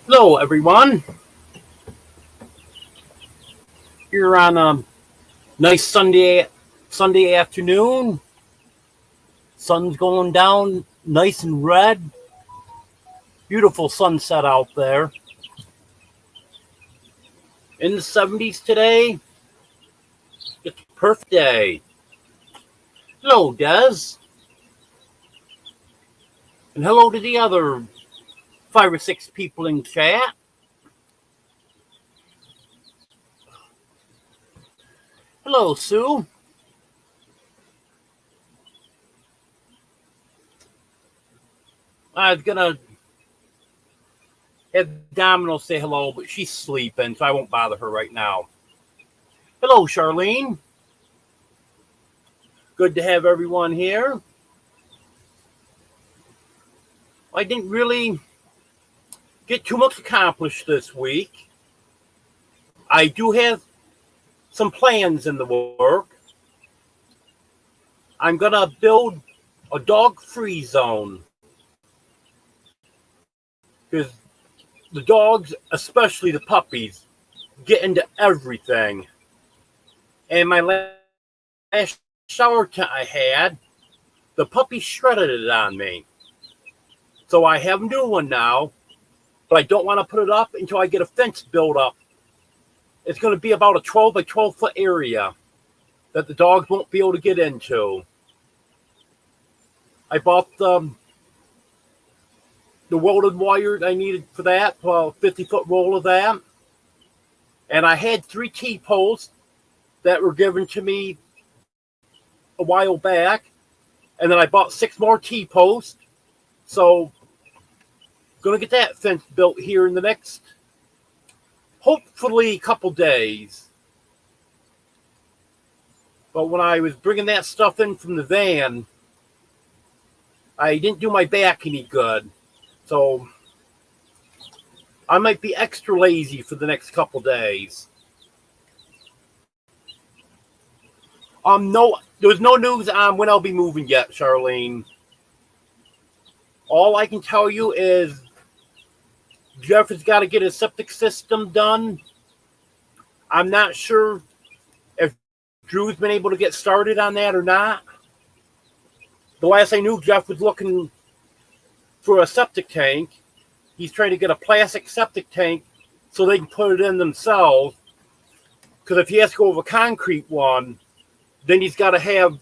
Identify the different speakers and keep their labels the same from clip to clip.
Speaker 1: Hello, everyone. Here on a nice Sunday afternoon. Sun's going down, nice and red. Beautiful sunset out there. In the 70s today. It's a perfect day. Hello, Des, and hello to the other 5 or 6 people in chat. Hello, Sue. I was gonna have Domino say hello, but she's sleeping, so I won't bother her right now. Hello, Charlene. Good to have everyone here. I didn't really get too much accomplished this week. I do have some plans in the work. I'm going to build a dog-free zone. Because the dogs, especially the puppies, get into everything. And my last shower tent I had, the puppy shredded it on me. So I have a new one now, but I don't want to put it up until I get a fence built up. It's going to be about a 12 by 12 foot area that the dogs won't be able to get into. I bought the welded wire I needed for that, a 50-foot roll of that. And I had 3 T-posts that were given to me a while back. And then I bought 6 more T-posts. So, going to get that fence built here in the next, hopefully, couple days. But when I was bringing that stuff in from the van, I didn't do my back any good. So, I might be extra lazy for the next couple days. There's no news on when I'll be moving yet, Charlene. All I can tell you is Jeff has got to get his septic system done. I'm not sure if Drew's been able to get started on that or not. The last I knew, Jeff was looking for a septic tank. He's trying to get a plastic septic tank so they can put it in themselves. Because if he has to go with a concrete one, then he's got to have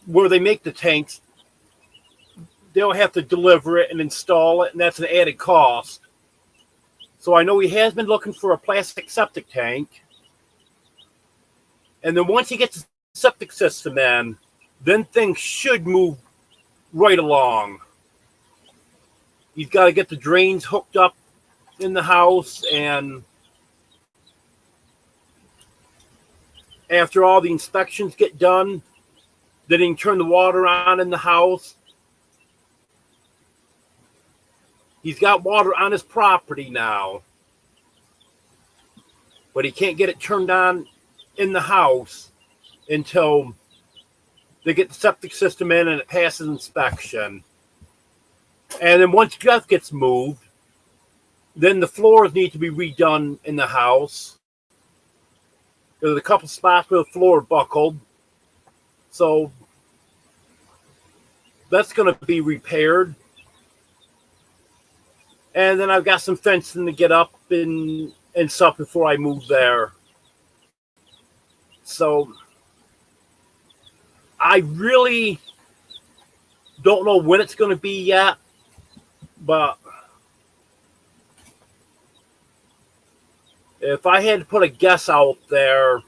Speaker 1: where they make the tanks. They'll have to deliver it and install it, and that's an added cost. So I know he has been looking for a plastic septic tank. And then once he gets the septic system in, then things should move right along. He's got to get the drains hooked up in the house, and after all the inspections get done, then he can turn the water on in the house. He's got water on his property now, but he can't get it turned on in the house until they get the septic system in and it passes inspection. And then once Jeff gets moved, then the floors need to be redone in the house. There's a couple spots where the floor buckled. So that's going to be repaired. And then I've got some fencing to get up and stuff before I move there. So I really don't know when it's going to be yet, but if I had to put a guess out there,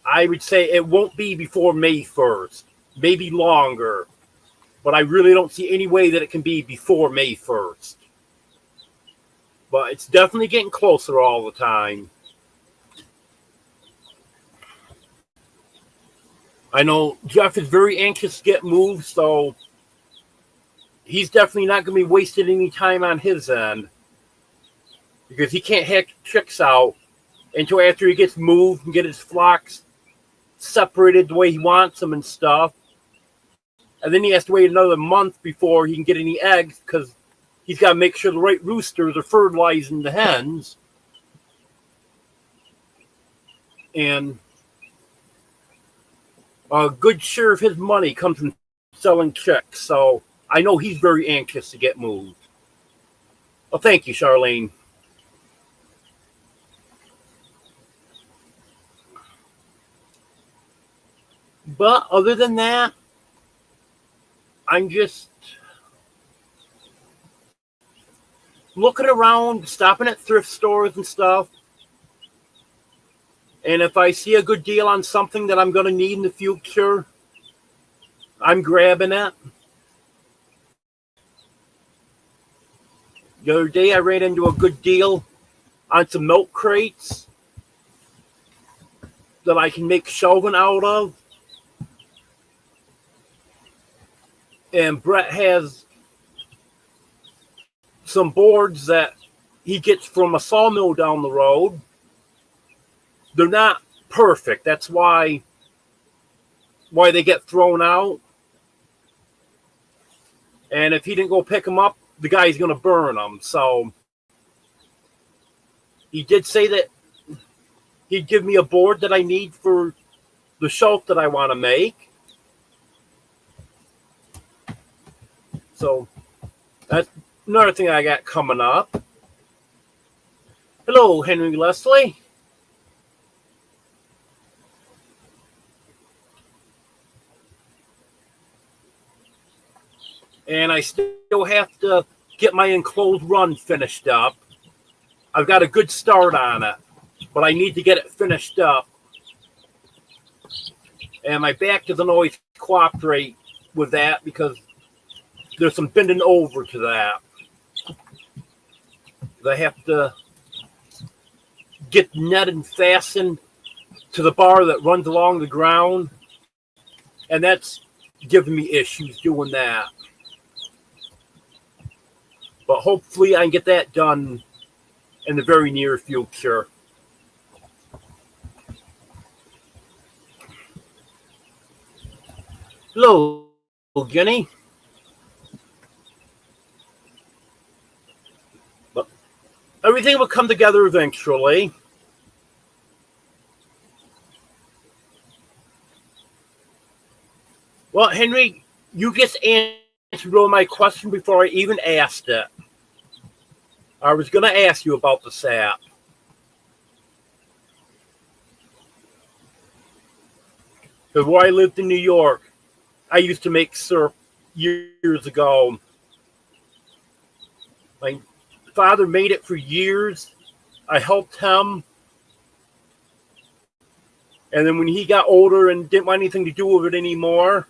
Speaker 1: I would say it won't be before May 1st, maybe longer. But I really don't see any way that it can be before May 1st. But it's definitely getting closer all the time. I know Jeff is very anxious to get moved, so he's definitely not going to be wasting any time on his end. Because he can't hack chicks out until after he gets moved and get his flocks separated the way he wants them and stuff. And then he has to wait another month before he can get any eggs because he's got to make sure the right roosters are fertilizing the hens. And a good share of his money comes from selling chicks. So I know he's very anxious to get moved. Well, thank you, Charlene. But other than that, I'm just looking around, stopping at thrift stores and stuff. And if I see a good deal on something that I'm going to need in the future, I'm grabbing it. The other day I ran into a good deal on some milk crates that I can make shelving out of. And Brett has some boards that he gets from a sawmill down the road. They're not perfect. That's why they get thrown out. And if he didn't go pick them up, the guy's going to burn them. So he did say that he'd give me a board that I need for the shelf that I want to make. So that's another thing I got coming up. Hello, Henry Leslie. And I still have to get my enclosed run finished up. I've got a good start on it, but I need to get it finished up. And my back doesn't always cooperate with that because there's some bending over to that. I have to get the net and fastened to the bar that runs along the ground. And that's giving me issues doing that. But hopefully I can get that done in the very near future. Hello, Jenny. But everything will come together eventually. Well, Henry, you just answered all my question before I even asked it. I was going to ask you about the sap. Because where I lived in New York, I used to make syrup years ago. My father made it for years. I helped him. And then when he got older and didn't want anything to do with it anymore,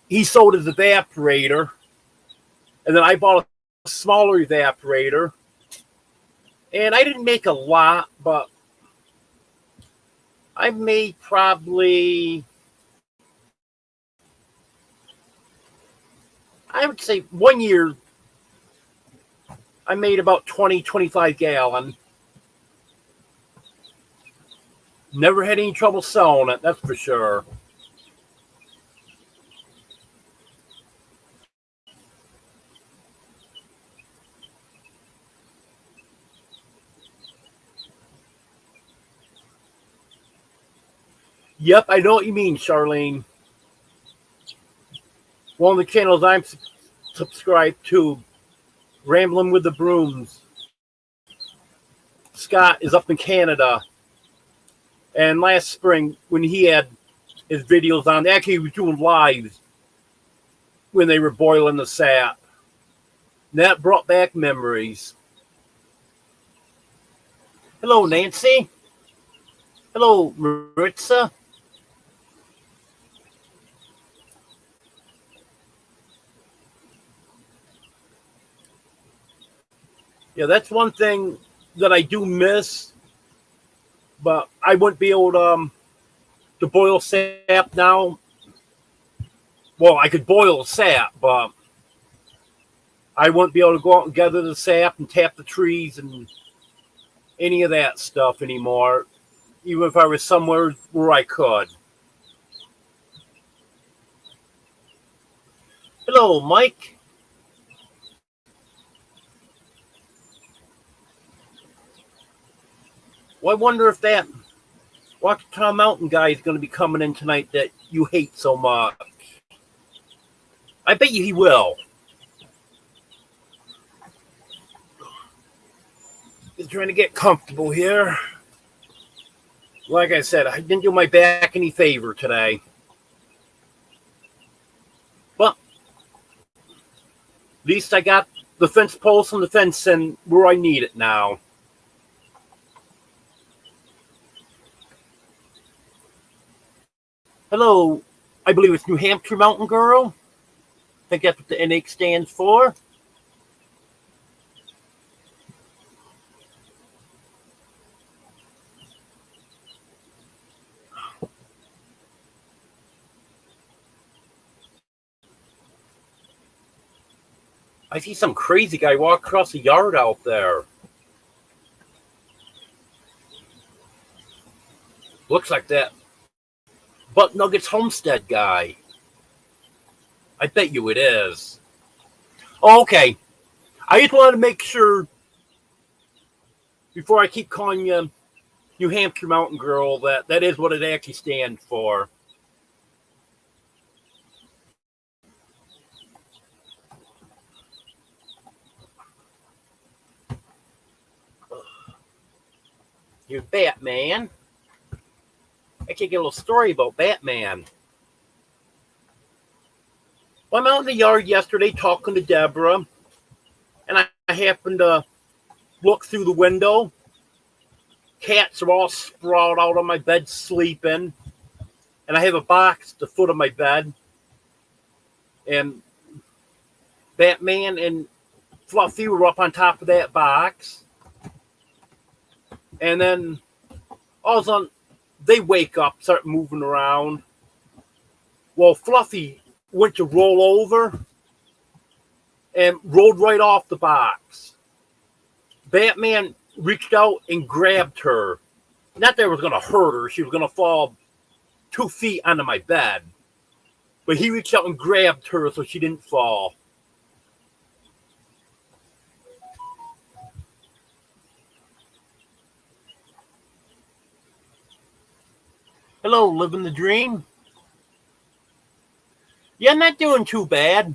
Speaker 1: he sold his evaporator. And then I bought a smaller evaporator. And I didn't make a lot, but I made probably, I would say 1 year, I made about 20, 25 gallon. Never had any trouble selling it, that's for sure. Yep, I know what you mean, Charlene. One of the channels I'm subscribed to, Rambling with the Brooms. Scott is up in Canada. And last spring, when he had his videos on, actually he was doing lives when they were boiling the sap. And that brought back memories. Hello, Nancy. Hello, Maritza. Yeah, that's one thing that I do miss, but I wouldn't be able to boil sap now. Well, I could boil sap, but I wouldn't be able to go out and gather the sap and tap the trees and any of that stuff anymore, even if I was somewhere where I could. Hello, Mike. Well, I wonder if that Waukesha Mountain guy is going to be coming in tonight that you hate so much. I bet you he will. He's trying to get comfortable here. Like I said, I didn't do my back any favor today. But at least I got the fence post and the fence in where I need it now. Hello, I believe it's New Hampshire Mountain Girl. I think that's what the NH stands for. I see some crazy guy walk across the yard out there. Looks like that Butt Nuggets Homestead guy. I bet you it is. Oh, okay. I just wanted to make sure before I keep calling you New Hampshire Mountain Girl that is what it actually stands for. You're Batman. I can get a little story about Batman. Well, I'm out in the yard yesterday talking to Deborah, and I happened to look through the window. Cats are all sprawled out on my bed sleeping, and I have a box at the foot of my bed. And Batman and Fluffy were up on top of that box. And then all of a sudden, they wake up, start moving around. Well, Fluffy went to roll over and rolled right off the box. Batman reached out and grabbed her. Not that it was going to hurt her. She was going to fall 2 feet onto my bed. But he reached out and grabbed her so she didn't fall. Hello, living the dream. Yeah, not doing too bad.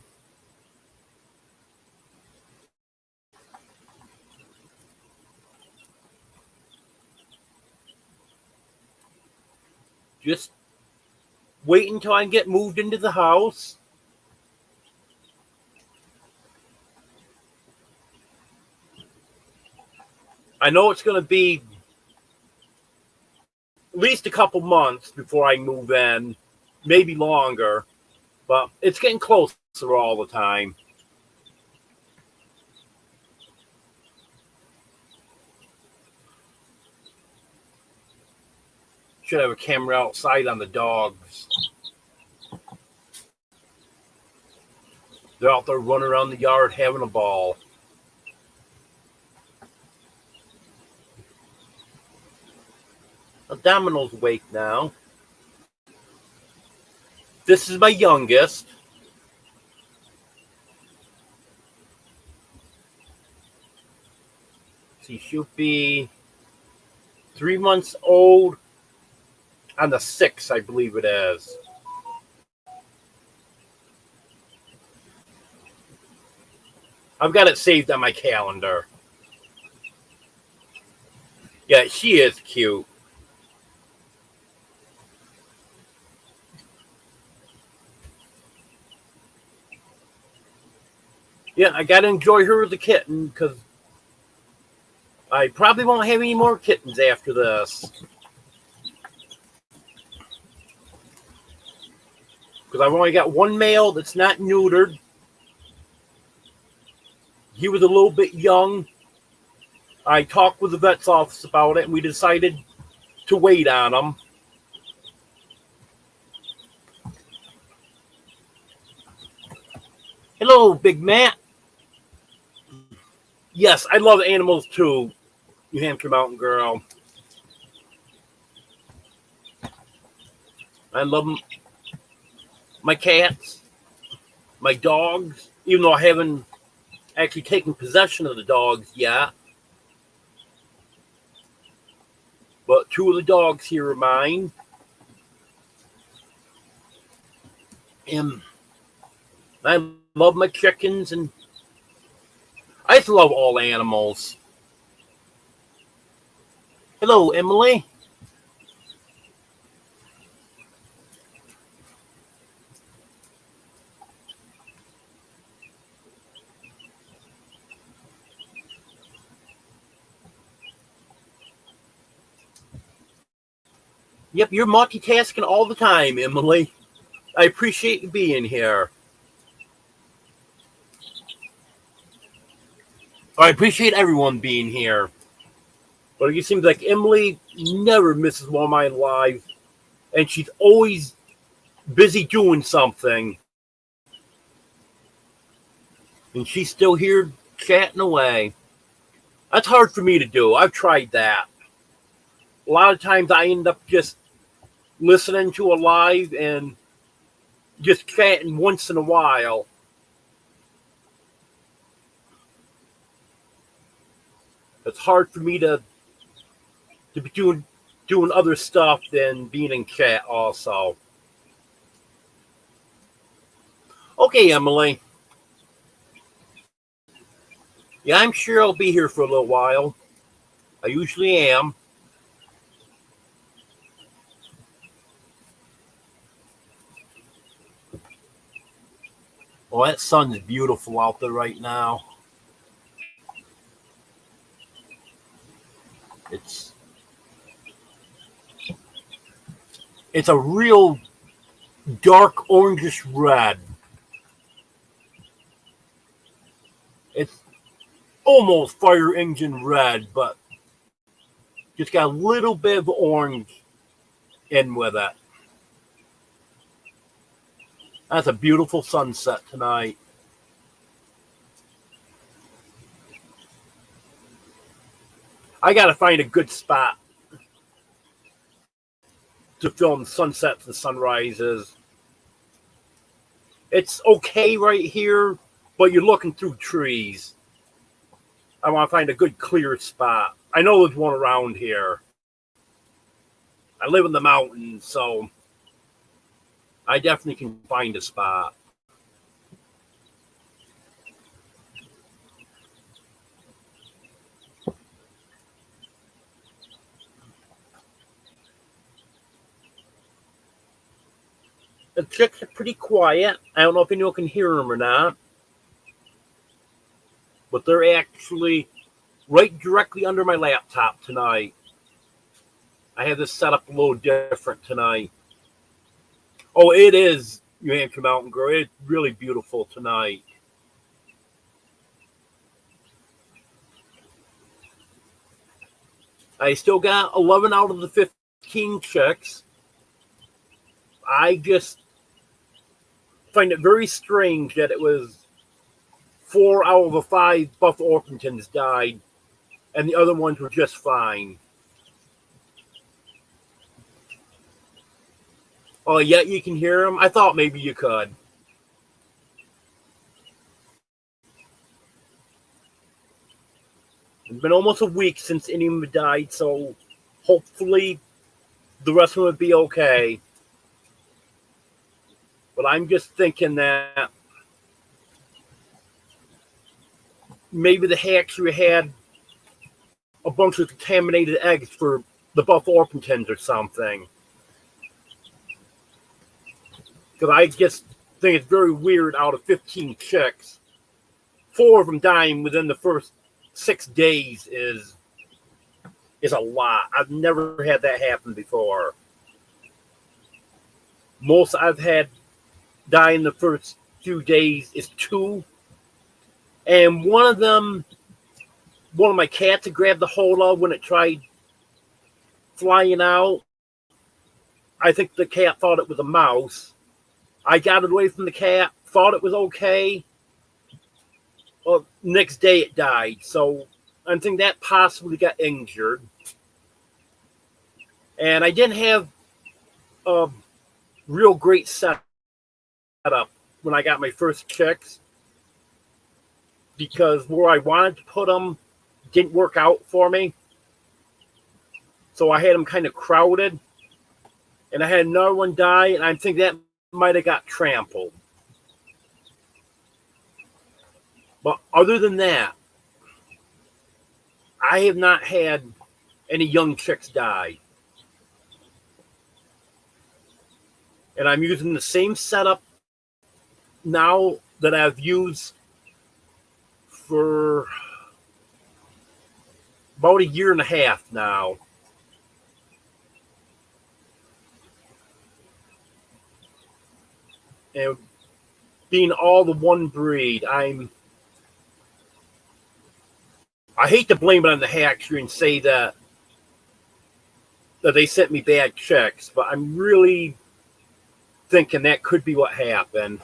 Speaker 1: Just wait until I get moved into the house. I know it's going to be at least a couple months before I move in, maybe longer, but it's getting closer all the time. Should have a camera outside on the dogs. They're out there running around the yard having a ball. Domino's awake now. This is my youngest. She should be 3 months old on the 6th, I believe it is. I've got it saved on my calendar. Yeah, she is cute. Yeah, I got to enjoy her as a kitten because I probably won't have any more kittens after this. Because I've only got one male that's not neutered. He was a little bit young. I talked with the vet's office about it, and we decided to wait on him. Hello, Big Matt. Yes, I love animals too, New Hampshire Mountain Girl. I love my cats. my dogs, even though I haven't actually taken possession of the dogs yet. But two of the dogs here are mine. And I love my chickens, and I just love all animals. Hello, Emily. Yep, you're multitasking all the time, Emily. I appreciate you being here. I appreciate everyone being here. But it seems like Emily never misses one of my lives, and she's always busy doing something. And she's still here chatting away. That's hard for me to do. I've tried that. A lot of times I end up just listening to a live and just chatting once in a while. It's hard for me to be doing other stuff than being in chat also. Okay, Emily. Yeah, I'm sure I'll be here for a little while. I usually am. Well, that sun's beautiful out there right now. It's a real dark orangish red. It's almost fire engine red, but just got a little bit of orange in with it. That's a beautiful sunset tonight. I gotta find a good spot to film sunsets and sunrises. It's okay right here, but you're looking through trees. I want to find a good clear spot. I know there's one around here. I live in the mountains, so I definitely can find a spot. The chicks are pretty quiet. I don't know if anyone can hear them or not. But they're actually right directly under my laptop tonight. I have this set up a little different tonight. Oh, it is New Hampshire Mountain Girl. It's really beautiful tonight. I still got 11 out of the 15 chicks. I just find it very strange that it was 4 out of the 5 Buff Orpingtons died, and the other ones were just fine. Oh, yeah, you can hear them? I thought maybe you could. It's been almost a week since any of them died, so hopefully the rest of them would be okay. But I'm just thinking that maybe the hatchery had a bunch of contaminated eggs for the Buff Orpingtons or something. Because I just think it's very weird, out of 15 chicks, 4 of them dying within the first 6 days is a lot. I've never had that happen before. Most I've had die in the first few days is 2. And one of my cats had grabbed the hold of when it tried flying out. I think the cat thought it was a mouse. I got it away from the cat, thought it was okay. Well, next day it died. So I think that possibly got injured. And I didn't have a real great setup when I got my first chicks because where I wanted to put them didn't work out for me. So I had them kind of crowded. And I had another one die, and I think that might have got trampled. But other than that, I have not had any young chicks die. And I'm using the same setup now that I've used for about a year and a half now. And being all the one breed, I hate to blame it on the hatchery and say that they sent me bad chicks, but I'm really thinking that could be what happened.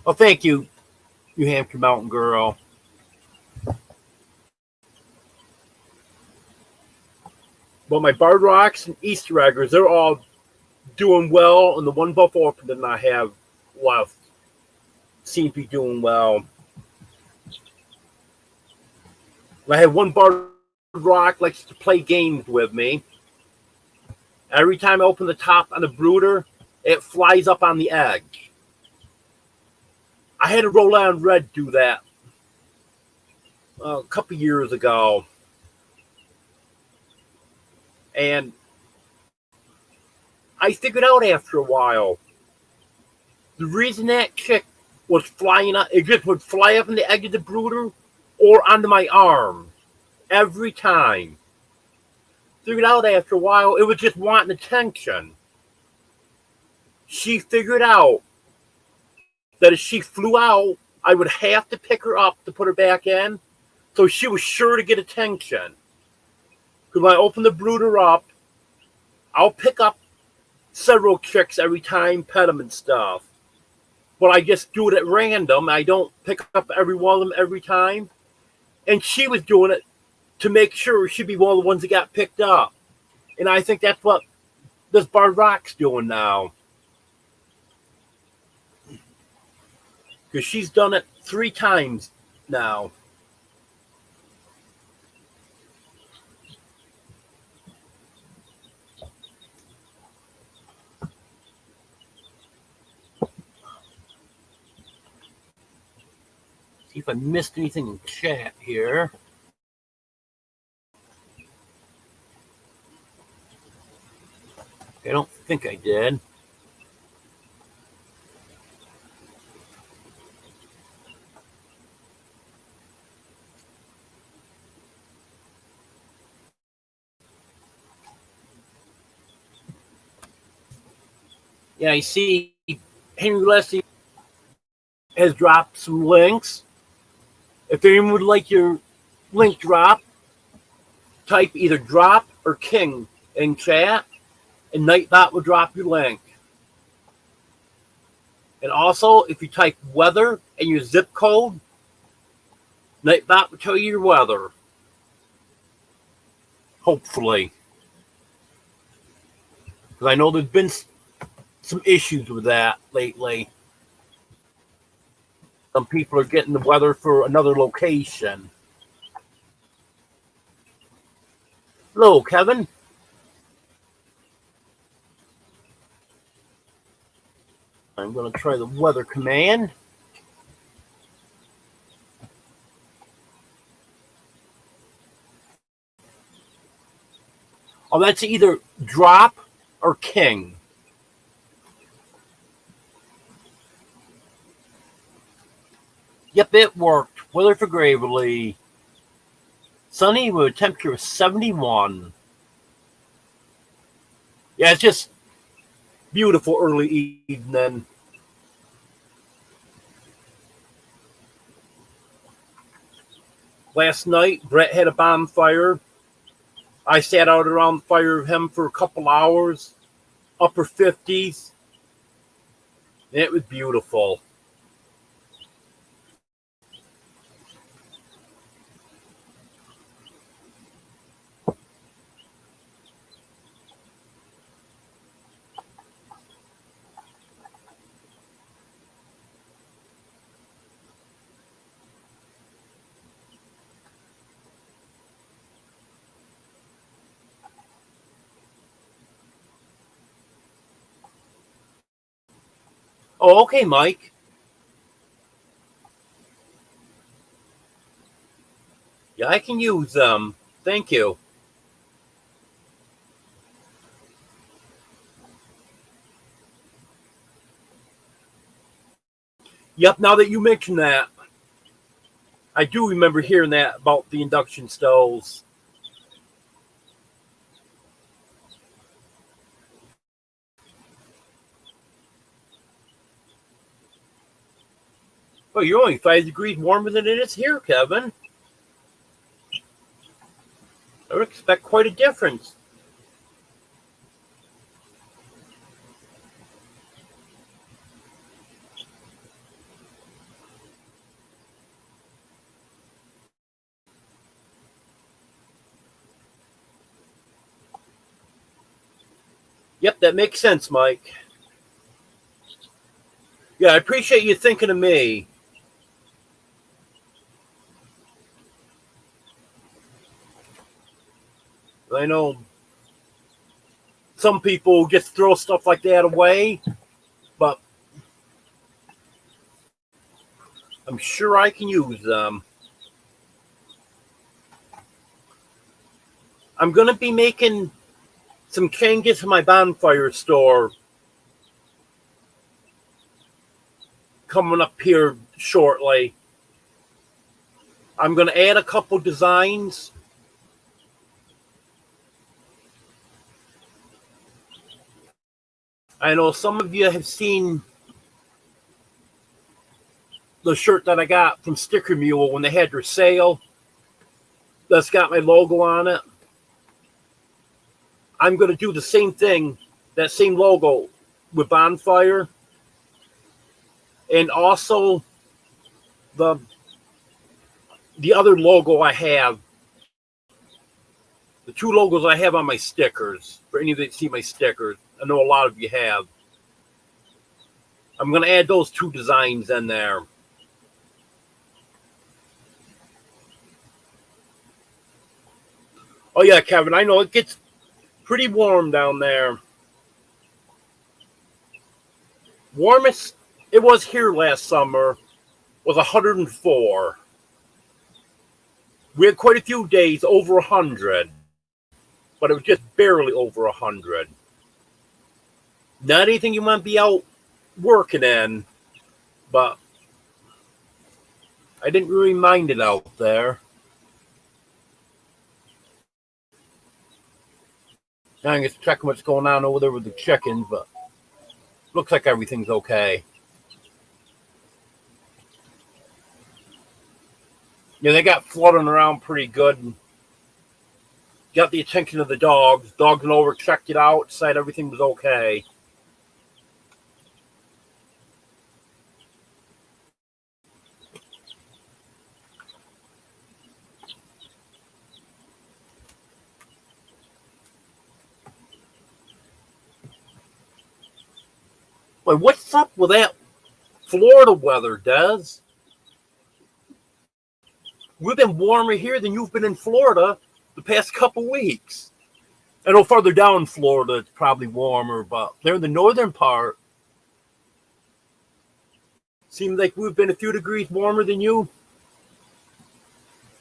Speaker 1: Well, thank you, New Hampshire Mountain Girl. But my Barred Rocks and Easter Eggers, they're all doing well, and the one Buff Orpington I have left seems to be doing well. I have one Barred Rock likes to play games with me. Every time I open the top on the brooder, it flies up on the egg. I had a Roll On Red do that a couple years ago. And I figured out after a while, the reason that chick was flying up, it just would fly up in the egg of the brooder or onto my arm every time. Figured out after a while, it was just wanting attention. She figured out that if she flew out, I would have to pick her up to put her back in. So she was sure to get attention. Because when I open the brooder up, I'll pick up several chicks every time, pet them and stuff. But I just do it at random. I don't pick up every one of them every time. And she was doing it to make sure she'd be one of the ones that got picked up. And I think that's what this Barred Rock's doing now. Because she's done it 3 times now. See if I missed anything in chat here. I don't think I did. Yeah, I see Henry Leslie has dropped some links. If anyone would like your link drop, type either drop or king in chat, and Nightbot will drop your link. And also, if you type weather and your zip code, Nightbot will tell you your weather. Hopefully. Because I know there's been some issues with that lately. Some people are getting the weather for another location. Hello, Kevin. I'm going to try the weather command. Oh, that's either drop or king. Yep, it worked. Weather for Gravely. Sunny with a temperature of 71. Yeah, it's just beautiful early evening. Last night, Brett had a bonfire. I sat out around the fire with him for a couple hours, upper 50s. And it was beautiful. Oh, okay, Mike. Yeah, I can use them. Thank you. Yep, now that you mention that, I do remember hearing that about the induction stoves. Well, you're only 5 degrees warmer than it is here, Kevin. I would expect quite a difference. Yep, that makes sense, Mike. Yeah, I appreciate you thinking of me. I know some people just throw stuff like that away, but I'm sure I can use them. I'm going to be making some changes to my bonfire store coming up here shortly. I'm going to add a couple designs. I know some of you have seen the shirt that I got from Sticker Mule when they had their sale. That's got my logo on it. I'm going to do the same thing, that same logo with Bonfire. And also the other logo I have, the two logos I have on my stickers, for any of you that see my stickers. I know a lot of you have. I'm going to add those two designs in there. Oh, yeah, Kevin, I know it gets pretty warm down there. Warmest it was here last summer was 104. We had quite a few days over 100, but it was just barely over 100. Not anything you want to be out working in, but I didn't really mind it out there. Now I'm just checking what's going on over there with the chickens, but looks like everything's okay. Yeah, they got floating around pretty good. Got the attention of the dogs. Dogs went over, checked it out, decided everything was okay. Wait, what's up with that Florida weather, Des? We've been warmer here than you've been in Florida the past couple weeks. I know farther down in Florida it's probably warmer, but they're in the northern part. Seems like we've been a few degrees warmer than you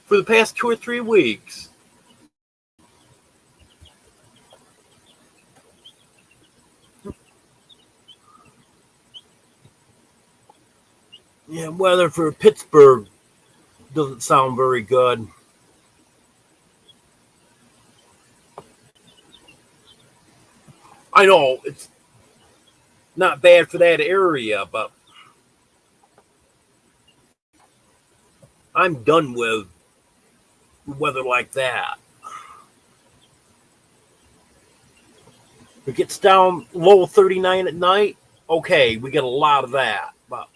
Speaker 1: for the past 2 or 3 weeks. Yeah, weather for Pittsburgh doesn't sound very good. I know it's not bad for that area, but I'm done with weather like that. If it gets down low 39 at night, okay, we get a lot of that. But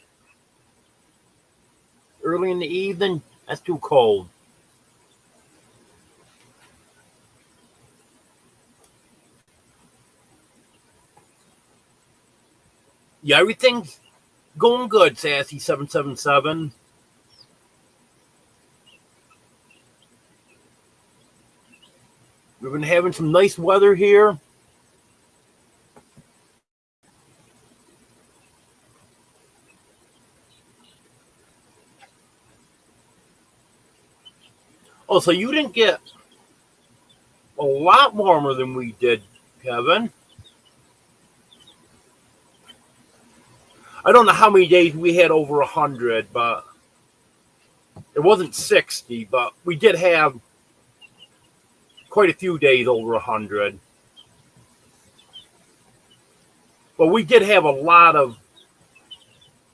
Speaker 1: early in the evening, that's too cold. Yeah, everything's going good, Sassy777. We've been having some nice weather here. Oh, so you didn't get a lot warmer than we did, Kevin. I don't know how many days we had over 100, but it wasn't 60, but we did have quite a few days over 100. But we did have a lot of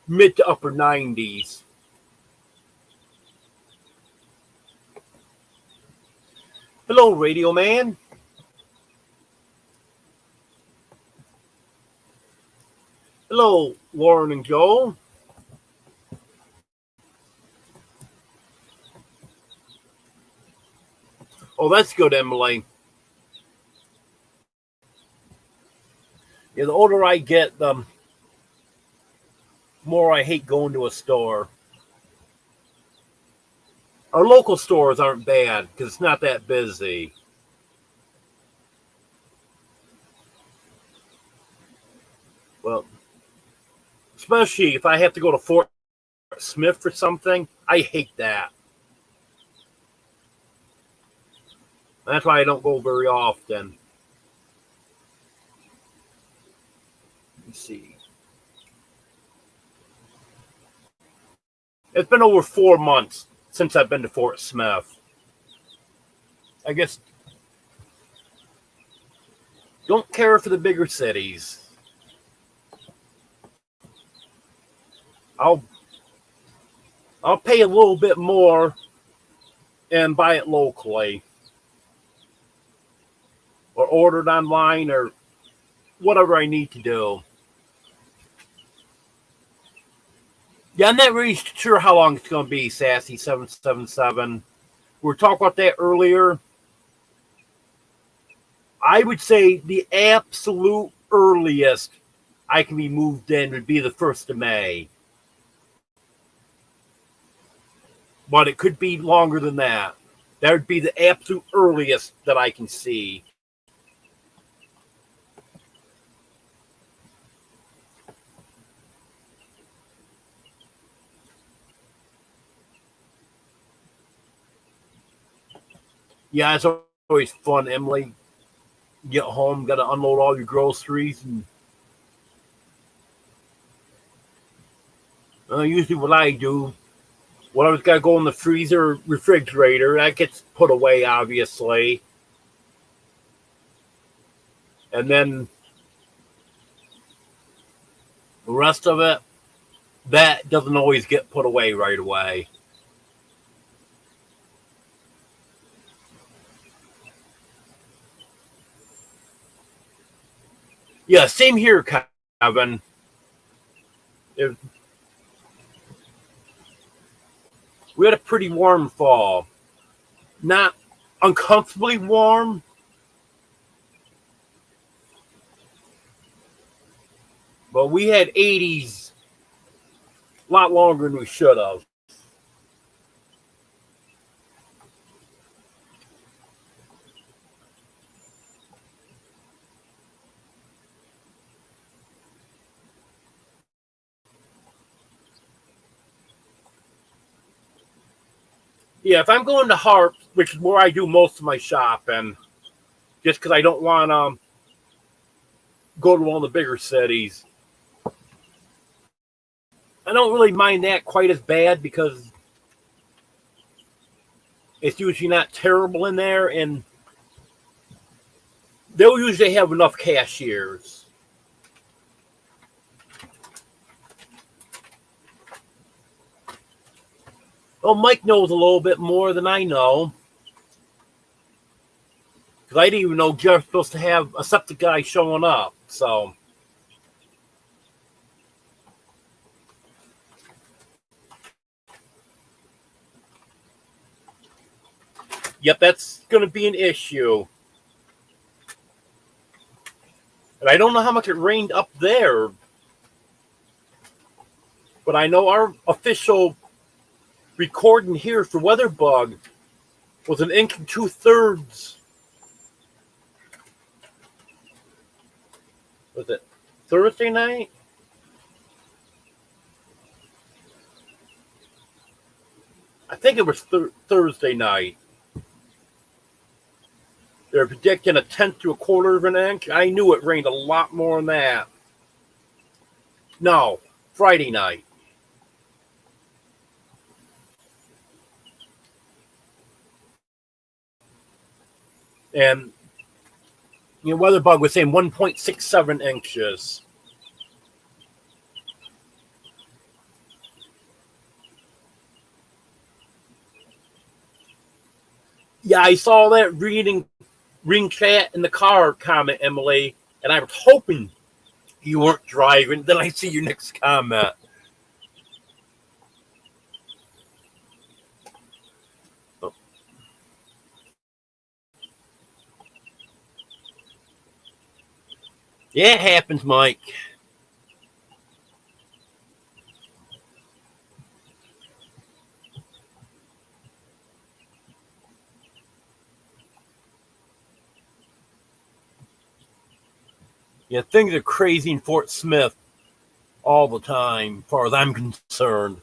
Speaker 1: mid to upper 90s. Hello, Radio Man. Hello, Lauren and Joel. Oh, that's good, Emily. Yeah, the older I get, the more I hate going to a store. Our local stores aren't bad because it's not that busy. Well, especially if I have to go to Fort Smith for something, I hate that. That's why I don't go very often. Let's see. It's been over 4 months since I've been to Fort Smith. I guess don't care for the bigger cities. I'll pay a little bit more and buy it locally. Or order it online or whatever I need to do. Yeah, I'm not really sure how long it's going to be, Sassy777. We were talking about that earlier. I would say the absolute earliest I can be moved in would be the 1st of May. But it could be longer than that. That would be the absolute earliest that I can see. Yeah, it's always fun, Emily. Get home, got to unload all your groceries. And usually what I do, whatever's got to go in the freezer or refrigerator, that gets put away, obviously. And then the rest of it, that doesn't always get put away right away. Yeah, same here, Kevin. We had a pretty warm fall. Not uncomfortably warm. But we had 80s a lot longer than we should have. Yeah, if I'm going to Harp, which is where I do most of my shopping, just because I don't want to go to one of the bigger cities, I don't really mind that quite as bad because it's usually not terrible in there, and they'll usually have enough cashiers. Well, Mike knows a little bit more than I know. Because I didn't even know Jeff's supposed to have a septic guy showing up. So, yep, that's going to be an issue. And I don't know how much it rained up there. But I know our official recording here for Weatherbug was an inch and 2/3. Was it Thursday night? I think it was Thursday night. They're predicting a tenth to a quarter of an inch. I knew it rained a lot more than that. No, Friday night. And Weatherbug was saying 1.67 inches. Yeah, I saw that reading chat in the car comment, Emily, and I was hoping you weren't driving. Then I see your next comment. Oh. Yeah, it happens, Mike. Yeah, things are crazy in Fort Smith all the time, as far as I'm concerned.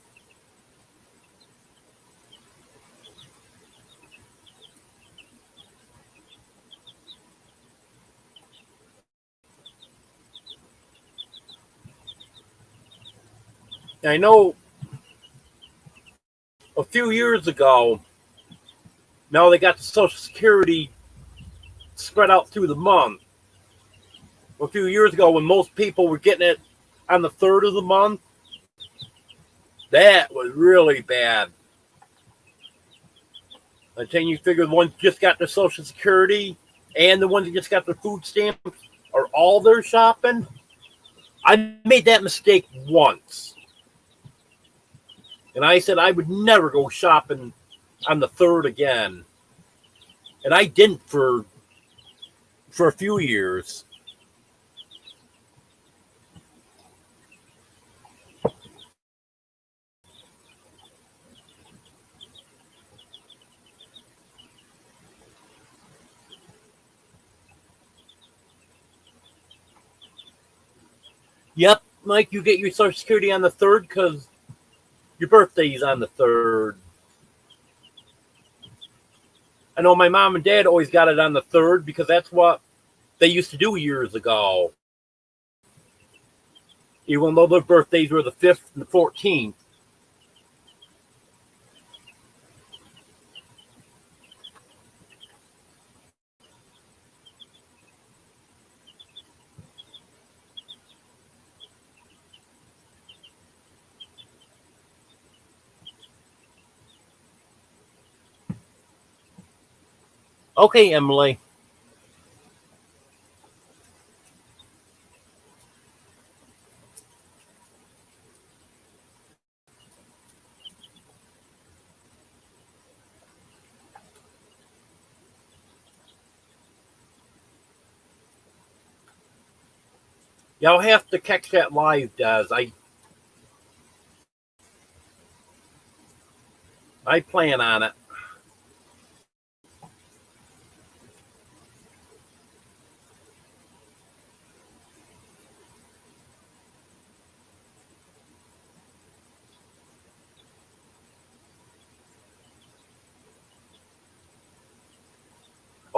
Speaker 1: I know a few years ago, now they got the Social Security spread out through the month. A few years ago, when most people were getting it on the 3rd of the month, that was really bad. Until you figure the ones just got their Social Security and the ones that just got their food stamps are all their shopping. I made that mistake once. And I said I would never go shopping on the 3rd again. And I didn't for a few years. Yep, Mike, you get your Social Security on the 3rd because your birthday is on the 3rd. I know my mom and dad always got it on the 3rd because that's what they used to do years ago. Even though their birthdays were the 5th and the 14th. Okay, Emily. Y'all have to catch that live, Des. I plan on it.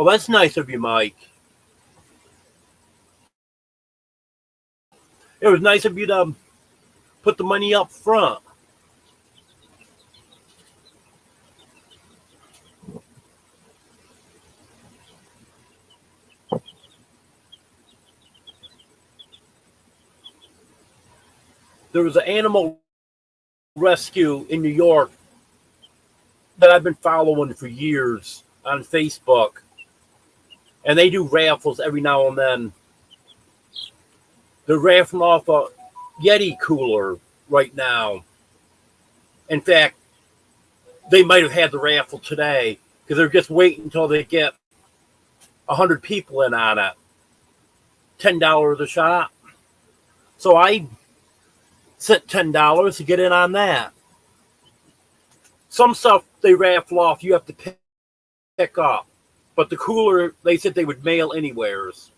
Speaker 1: Oh, that's nice of you, Mike. It was nice of you to put the money up front. There was an animal rescue in New York that I've been following for years on Facebook. And they do raffles every now and then. They're raffling off a Yeti cooler right now. In fact, they might have had the raffle today because they're just waiting until they get 100 people in on it. $10 a shot. So I sent $10 to get in on that. Some stuff they raffle off, you have to pick up. But the cooler, they said they would mail anywheres.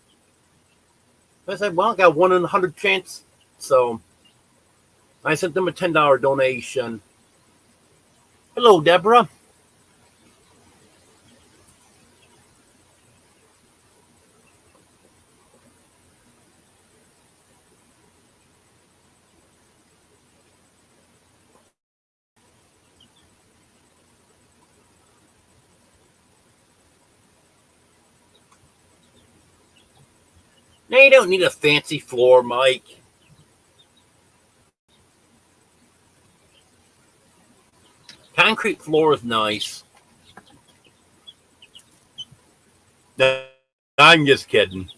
Speaker 1: I said, well, I got 1 in 100 chance. So I sent them a $10 donation. Hello, Deborah. Now you don't need a fancy floor, Mike. Concrete floor is nice. No, I'm just kidding.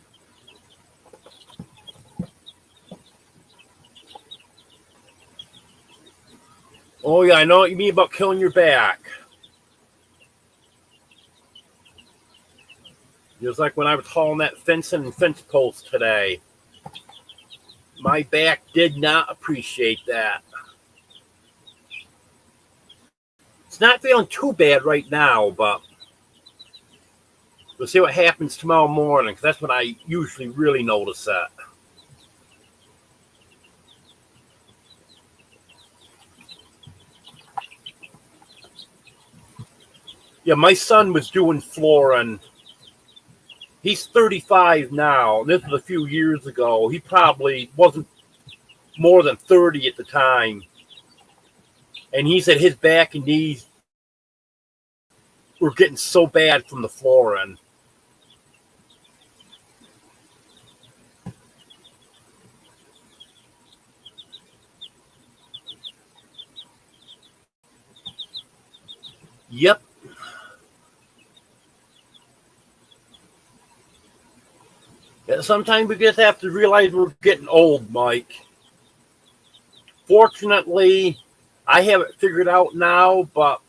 Speaker 1: Oh yeah, I know what you mean about killing your back. Just like when I was hauling that fencing and fence post today. My back did not appreciate that. It's not feeling too bad right now, but we'll see what happens tomorrow morning, because that's when I usually really notice that. Yeah, my son was doing flooring. He's 35 now. This was a few years ago. He probably wasn't more than 30 at the time. And he said his back and knees were getting so bad from the flooring. Yep. Yeah, sometimes we just have to realize we're getting old, Mike. Fortunately, I have it figured out now, but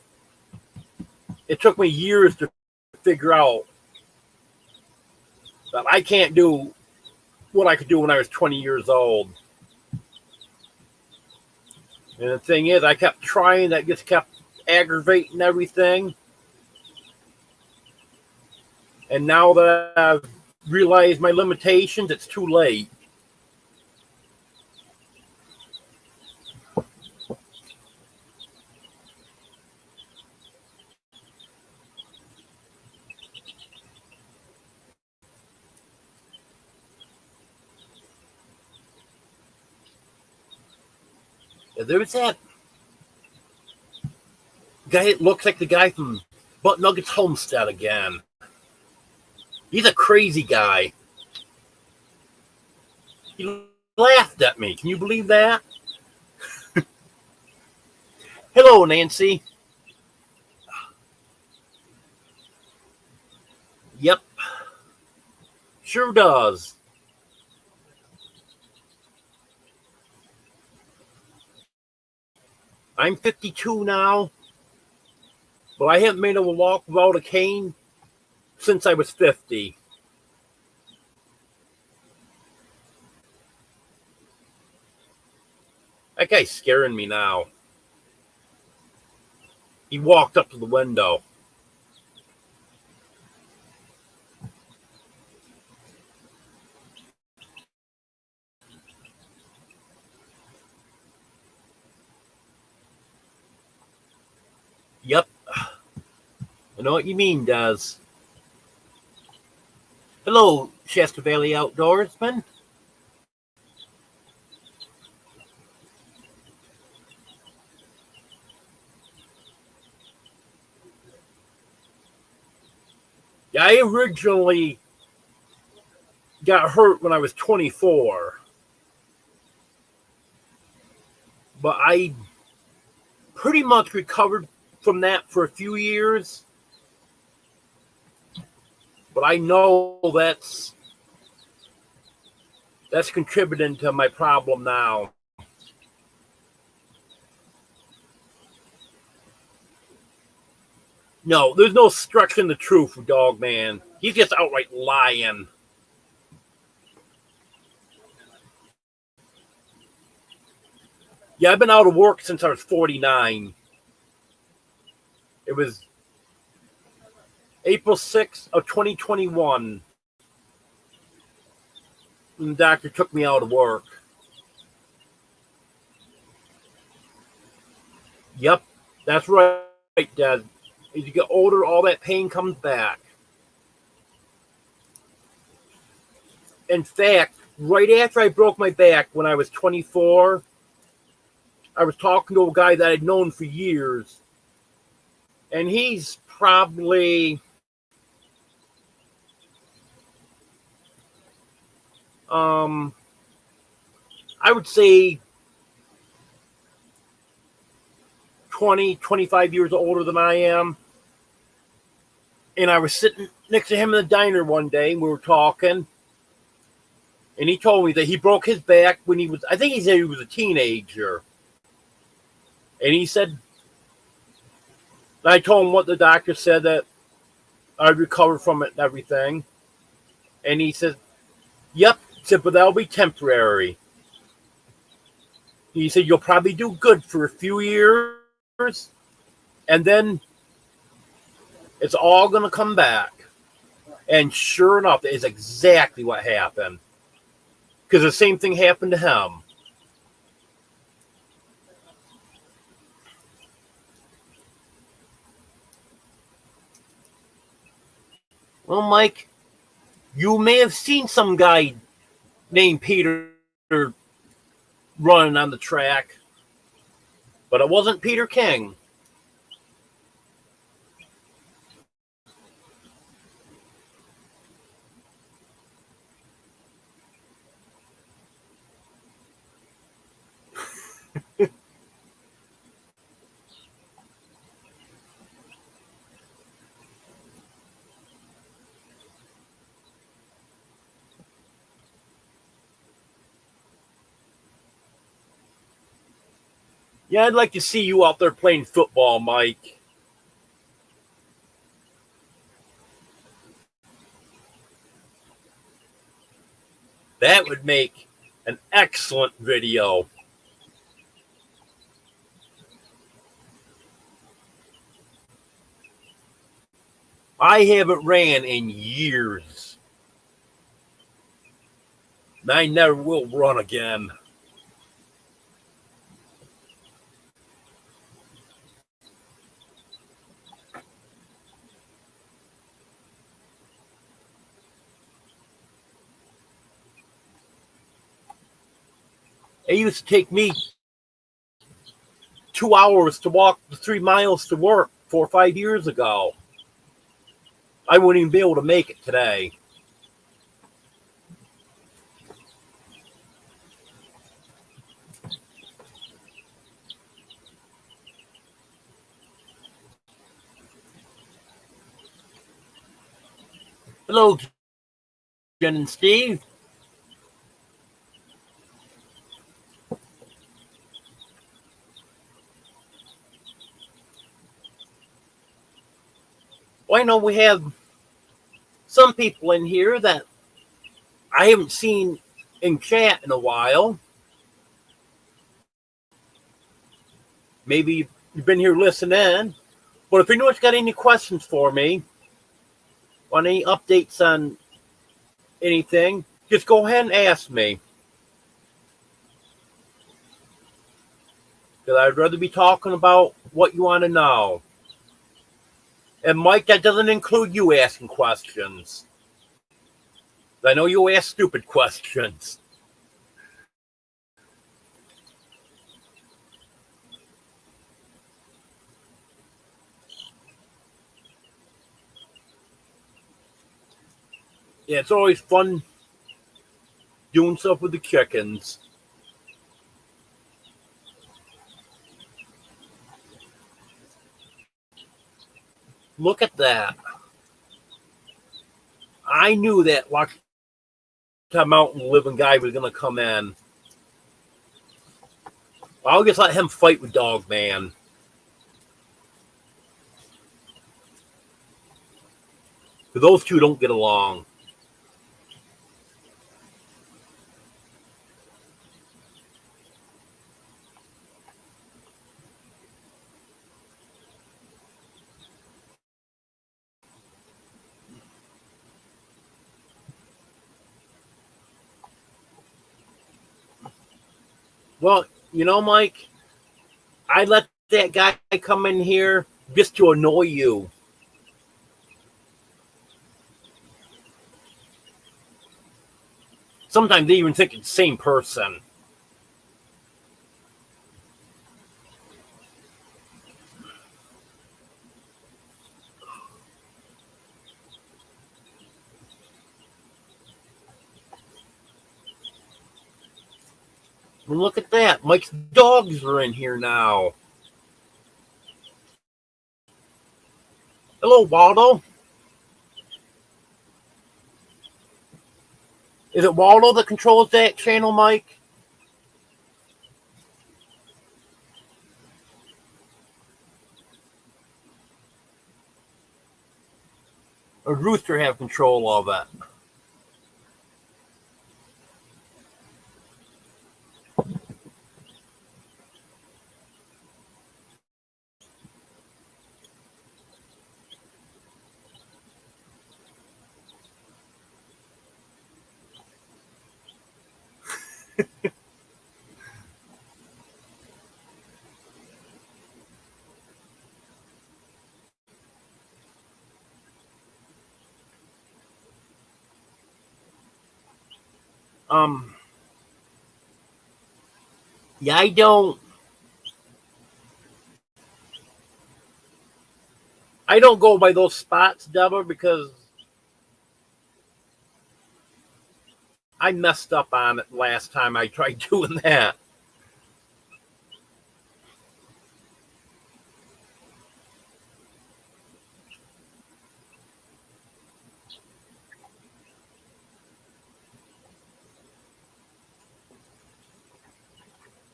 Speaker 1: it took me years to figure out that I can't do what I could do when I was 20 years old. And the thing is, I kept trying, that just kept aggravating everything. And now that I've realized my limitations, it's too late. There's that guy that looks like the guy from Butt Nuggets Homestead again. He's a crazy guy. He laughed at me. Can you believe that? Hello, Nancy. Yep. Sure does. I'm 52 now, but I haven't made a walk without a cane since I was 50. That guy's scaring me now. He walked up to the window. Yep. I know what you mean, Daz. Hello, Shasta Valley Outdoorsman. Yeah, I originally got hurt when I was 24. But I pretty much recovered from that for a few years. But I know that's contributing to my problem now. No, there's no stretching the truth with Dog Man. He's just outright lying. Yeah, I've been out of work since I was 49. It was April 6th of 2021 when the doctor took me out of work. Yep, that's right, Dad. As you get older, all that pain comes back. In fact, right after I broke my back when I was 24, I was talking to a guy that I'd known for years, and he's probably Um, I would say 20, 25 years older than I am. And I was sitting next to him in the diner one day, and we were talking. And he told me that he broke his back when he was, I think he said he was a teenager. And he said, I told him what the doctor said, that I'd recover from it and everything. And he said, yep. He said, but that'll be temporary. He said, you'll probably do good for a few years, and then it's all going to come back. And sure enough, that is exactly what happened. Because the same thing happened to him. Well, Mike, you may have seen some guy named Peter running on the track, but it wasn't Peter King. Yeah, I'd like to see you out there playing football, Mike. That would make an excellent video. I haven't ran in years. I never will run again. It used to take me 2 hours to walk the 3 miles to work 4 or 5 years ago. I wouldn't even be able to make it today. Hello, Jen and Steve. Well, I know we have some people in here that I haven't seen in chat in a while. Maybe you've been here listening. But if anyone's got any questions for me, on any updates on anything, just go ahead and ask me. Because I'd rather be talking about what you want to know. And Mike, that doesn't include you asking questions. I know you ask stupid questions. Yeah, it's always fun doing stuff with the chickens. Look at that. I knew that Watch Mountain Living guy was going to come in. I'll just let him fight with Dog Man. Because those two don't get along. Well, you know, Mike, I let that guy come in here just to annoy you. Sometimes they even think it's the same person. Well, look at that. Mike's dogs are in here now. Hello, Waldo. Is it Waldo that controls that channel, Mike? Or Rooster have control of it? Yeah, I don't go by those spots, Deborah, because I messed up on it last time I tried doing that.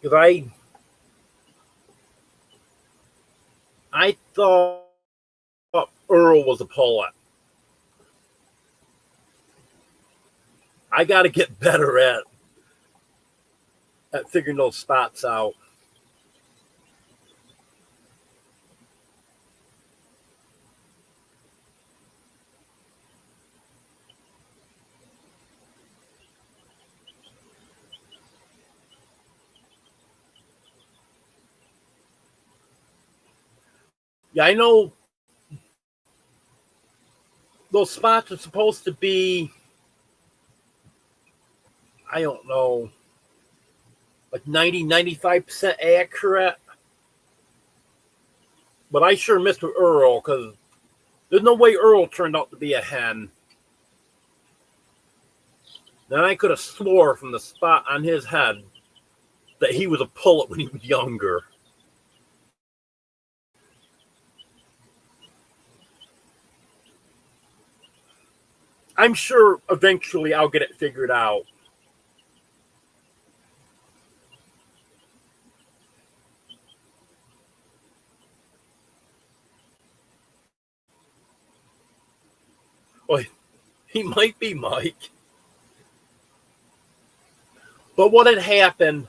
Speaker 1: Because I thought Earl was a poet. I got to get better at figuring those spots out. Yeah, I know those spots are supposed to be, I don't know, like 90-95% accurate. But I sure missed with Earl, because there's no way Earl turned out to be a hen. Then I could have swore from the spot on his head that he was a pullet when he was younger. I'm sure eventually I'll get it figured out. Well, he might be Mike. But what had happened,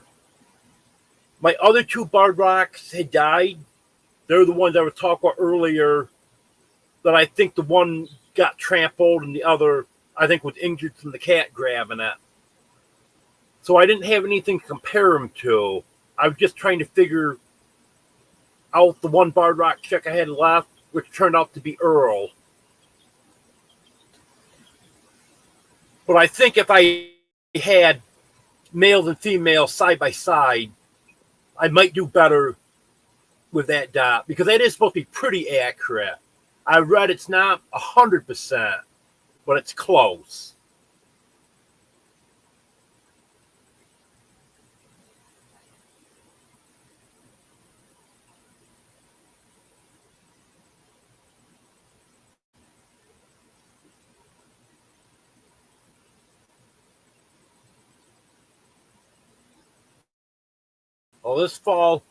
Speaker 1: my other two barred rocks had died. They're the ones I was talking about earlier, that I think the one got trampled and the other, I think, was injured from the cat grabbing it. So I didn't have anything to compare them to. I was just trying to figure out the one barred rock chick I had left, which turned out to be Earl. But I think if I had males and females side by side, I might do better with that dot, because that is supposed to be pretty accurate. I read it's not 100%, but it's close. Well, this fall,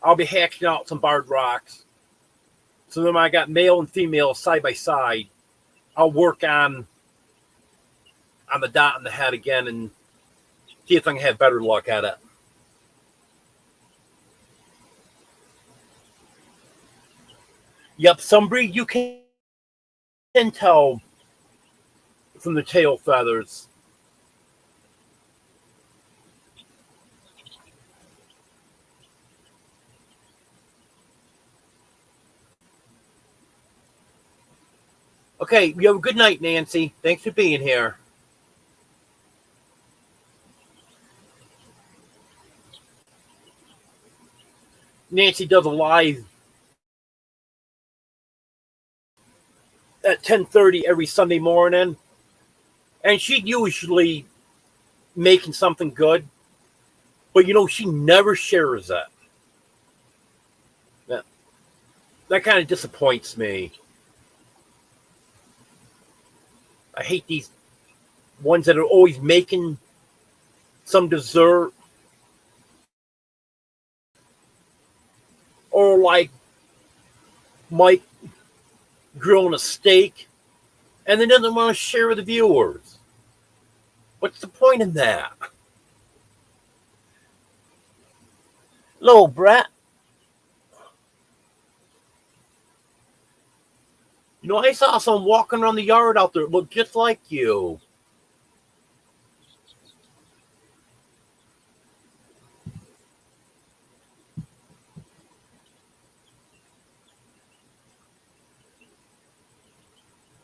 Speaker 1: I'll be hacking out some barred rocks. So then when I got male and female side by side, I'll work on the dot in the head again and see if I can have better luck at it. Yep, some breed you can tell from the tail feathers. Okay, you have a good night, Nancy. Thanks for being here. Nancy does a live at 10:30 every Sunday morning, and she's usually making something good. But she never shares that. That kind of disappoints me. I hate these ones that are always making some dessert, or like Mike grilling a steak, and they doesn't want to share with the viewers. What's the point in that? Hello, Brett. I saw someone walking around the yard out there that looked just like you.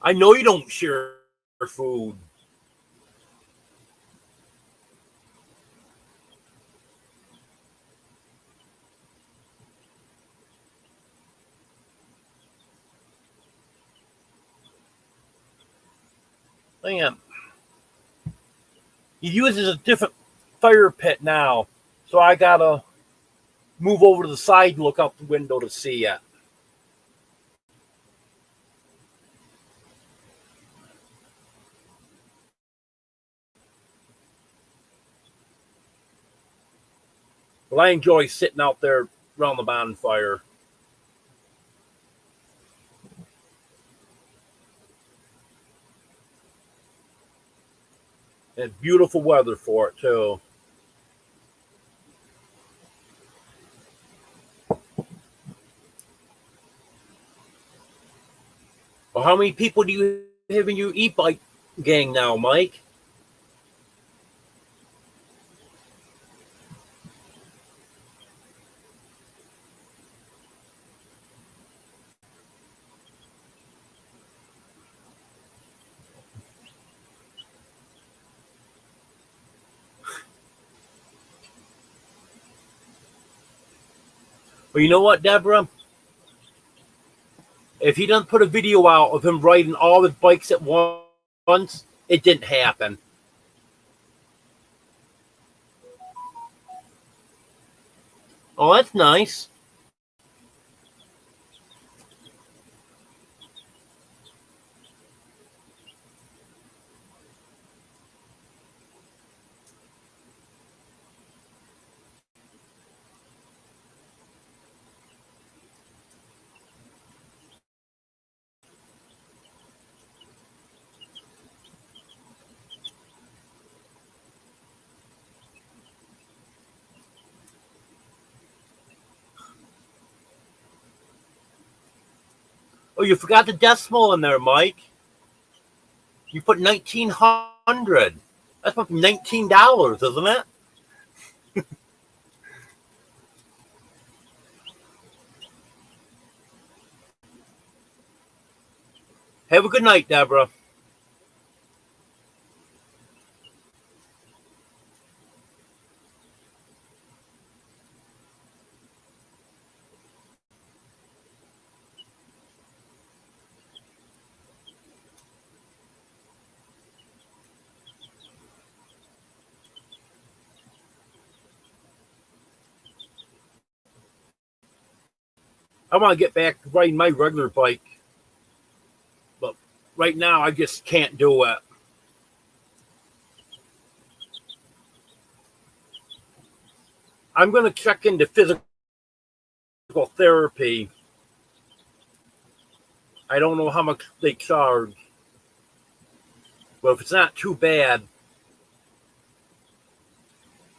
Speaker 1: I know you don't share food. Damn. He uses a different fire pit now, so I gotta move over to the side and look out the window to see it. Well, I enjoy sitting out there around the bonfire. And beautiful weather for it, too. Well, how many people do you have in your e-bike gang now, Mike? Well, you know what, Deborah? If he doesn't put a video out of him riding all his bikes at once, it didn't happen. Oh, that's nice. Oh, you forgot the decimal in there, Mike. You put 1,900. That's about $19, isn't it? Have a good night, Deborah. I want to get back to riding my regular bike, but right now I just can't do it. I'm going to check into physical therapy. I don't know how much they charge, but if it's not too bad,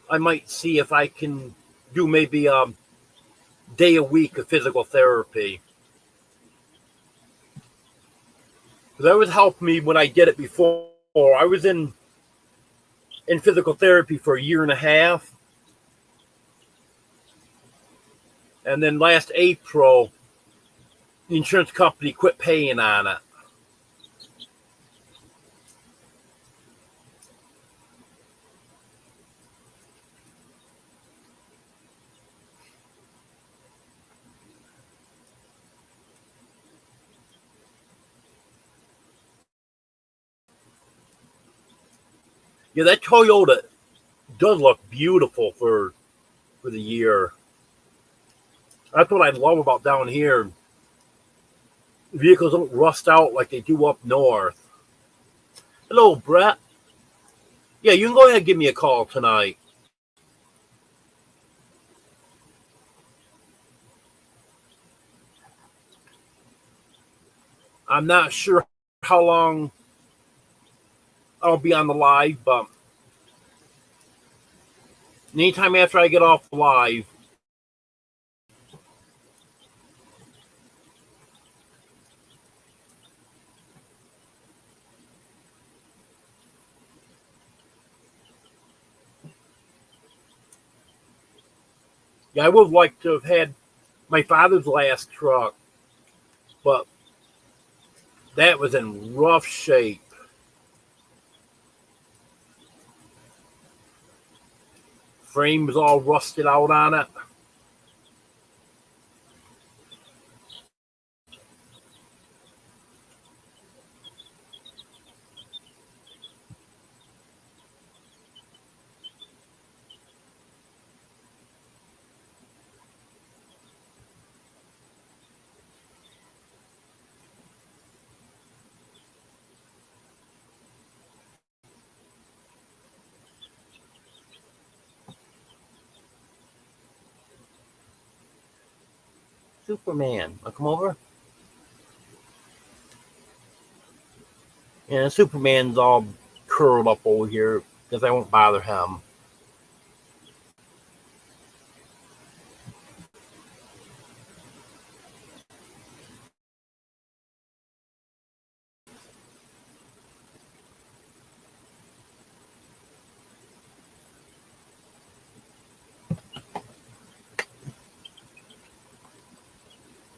Speaker 1: I might see if I can do maybe a day a week of physical therapy. That would help me when I did it before. I was in physical therapy for a year and a half. And then last April, the insurance company quit paying on it. Yeah, that Toyota does look beautiful for for the year. That's what I love about down here. Vehicles don't rust out like they do up north. Hello, Brett. Yeah, you can go ahead and give me a call tonight. I'm not sure how long I'll be on the live, but anytime after I get off the live, yeah, I would have liked to have had my father's last truck, but that was in rough shape. Frame was all rusted out on it. Superman, I'll come over. And Superman's all curled up over here because I won't bother him.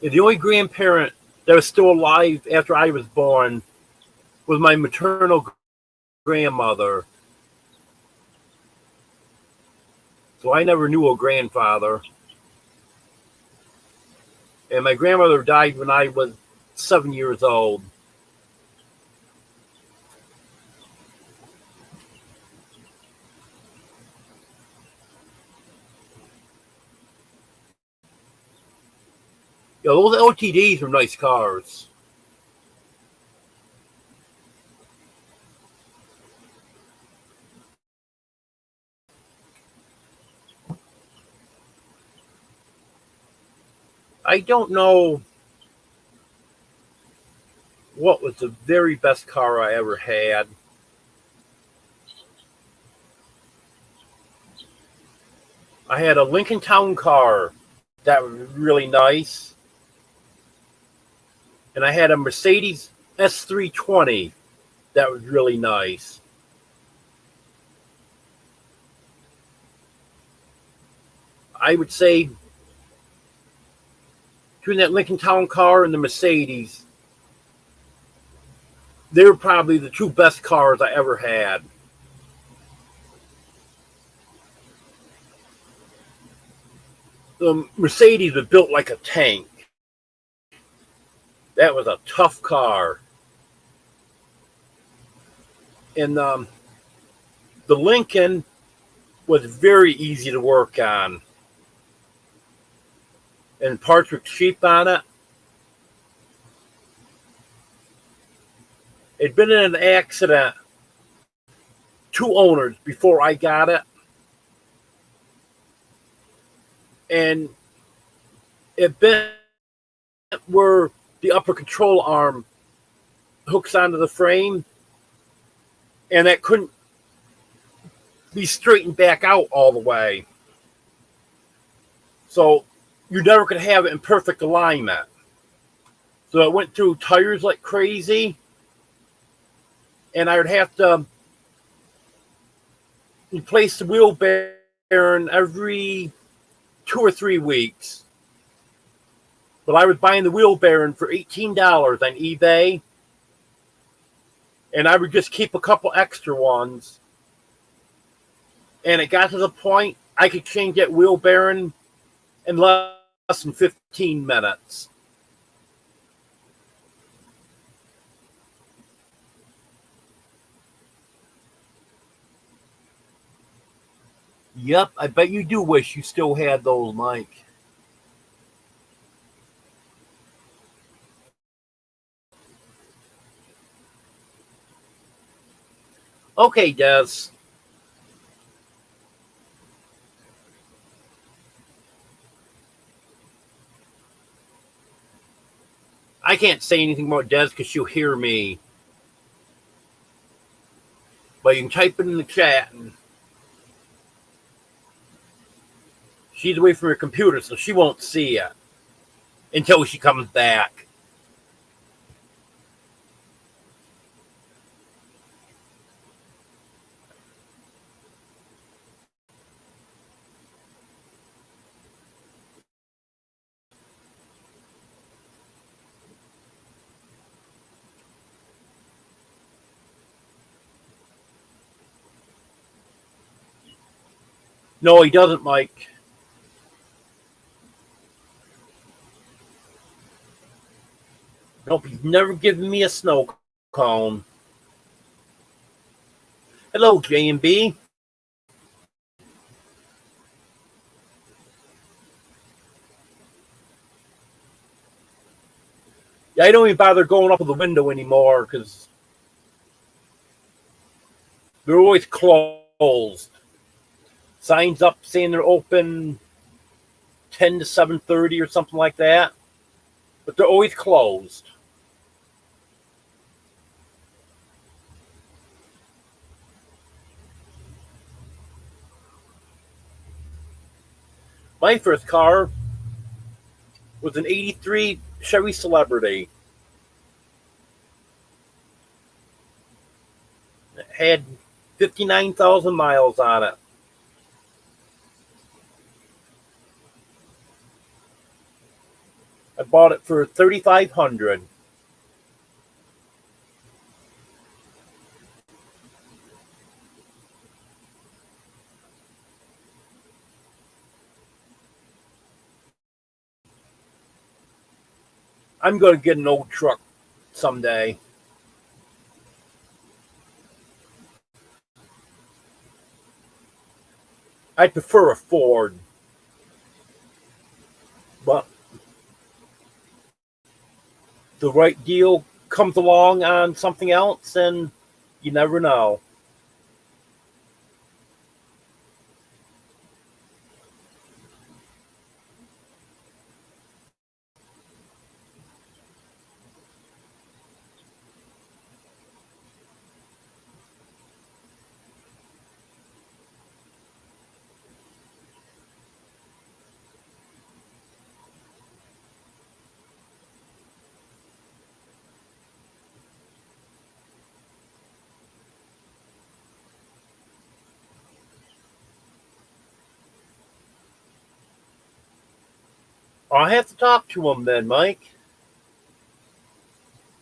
Speaker 1: The only grandparent that was still alive after I was born was my maternal grandmother. So I never knew a grandfather. And my grandmother died when I was 7 years old. You know, those LTDs are nice cars. I don't know what was the very best car I ever had. I had a Lincoln Town car that was really nice. And I had a Mercedes S320 that was really nice. I would say between that Lincoln Town car and the Mercedes, they were probably the two best cars I ever had. The Mercedes was built like a tank. That was a tough car. And the Lincoln was very easy to work on. And parts were cheap on it. It'd been in an accident, two owners before I got it. And it bent where the upper control arm hooks onto the frame. And that couldn't be straightened back out all the way. So you never could have it in perfect alignment. So it went through tires like crazy. And I would have to replace the wheel bearing every 2 or 3 weeks. But I was buying the wheel bearing for $18 on eBay. And I would just keep a couple extra ones. And it got to the point I could change that wheel bearing in less than 15 minutes. Yep, I bet you do wish you still had those, Mike. Okay, Des. I can't say anything about Des because she'll hear me. But you can type it in the chat. And she's away from her computer, so she won't see it until she comes back. No, he doesn't, Mike. Nope, he's never given me a snow cone. Hello, J&B. Yeah, I don't even bother going up to the window anymore because they're always closed. Signs up saying they're open 10 to 7:30 or something like that, but they're always closed. My first car was an 83 Chevy Celebrity. It had 59,000 miles on it. I bought it for $3,500. I'm going to get an old truck someday. I prefer a Ford, but the right deal comes along on something else, and you never know. I'll have to talk to him then, Mike.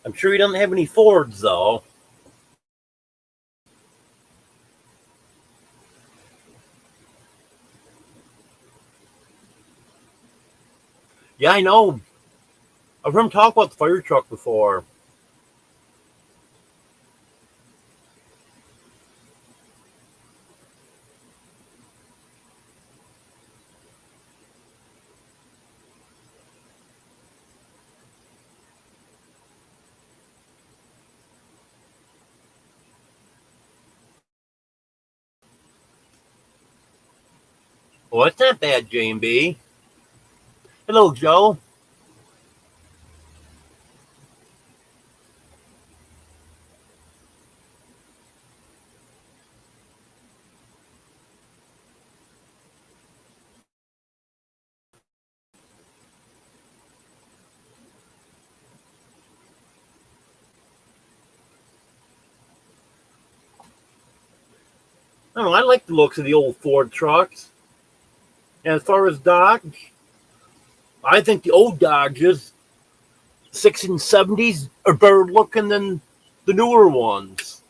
Speaker 1: I'm sure he doesn't have any Fords, though. Yeah, I know. I've heard him talk about the fire truck before. Well, it's not bad, J&B. Hello, Joe. I don't know. I like the looks of the old Ford trucks. And as far as Dodge, I think the old Dodges, 60s and 70s, are better looking than the newer ones.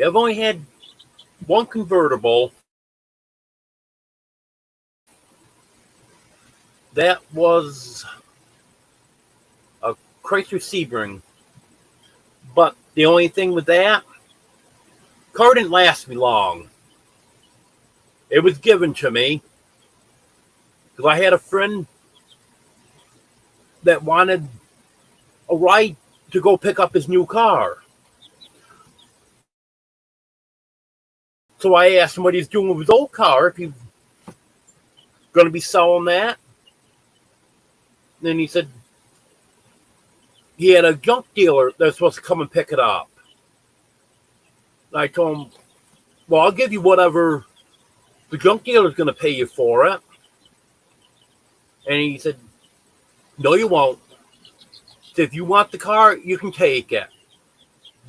Speaker 1: I've only had one convertible. That was a Chrysler Sebring. But the only thing with that, car didn't last me long. It was given to me because I had a friend that wanted a ride to go pick up his new car. So I asked him what he's doing with his old car, if he's going to be selling that. And he said he had a junk dealer that's supposed to come and pick it up. And I told him, well, I'll give you whatever the junk dealer's going to pay you for it. And he said, no, you won't. So if you want the car, you can take it.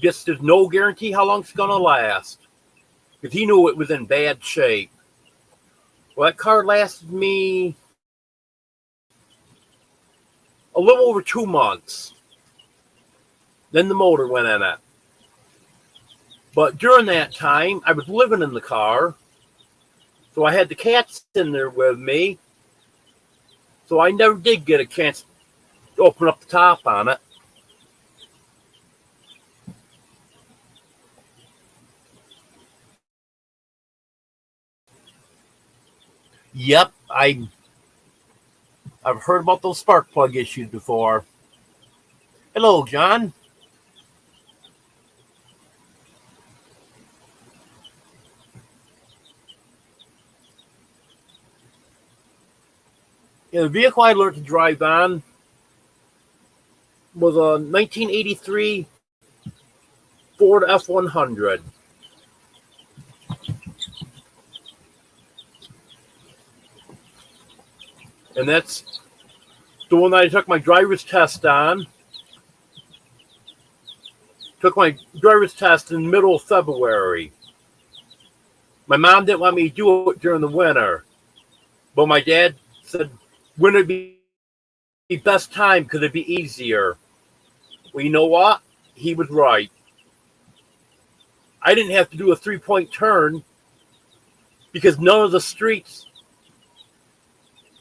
Speaker 1: Just there's no guarantee how long it's going to last. Because he knew it was in bad shape. Well, that car lasted me a little over 2 months. Then the motor went in it. But during that time, I was living in the car. So I had the cats in there with me. So I never did get a chance to open up the top on it. Yep, I've heard about those spark plug issues before. Hello, John. Yeah, the vehicle I learned to drive on was a 1983 Ford F100. And that's the one that I took my driver's test on. Took my driver's test in the middle of February. My mom didn't want me to do it during the winter. But my dad said winter would be the best time because it'd be easier. Well, you know what? He was right. I didn't have to do a 3-point turn because none of the streets,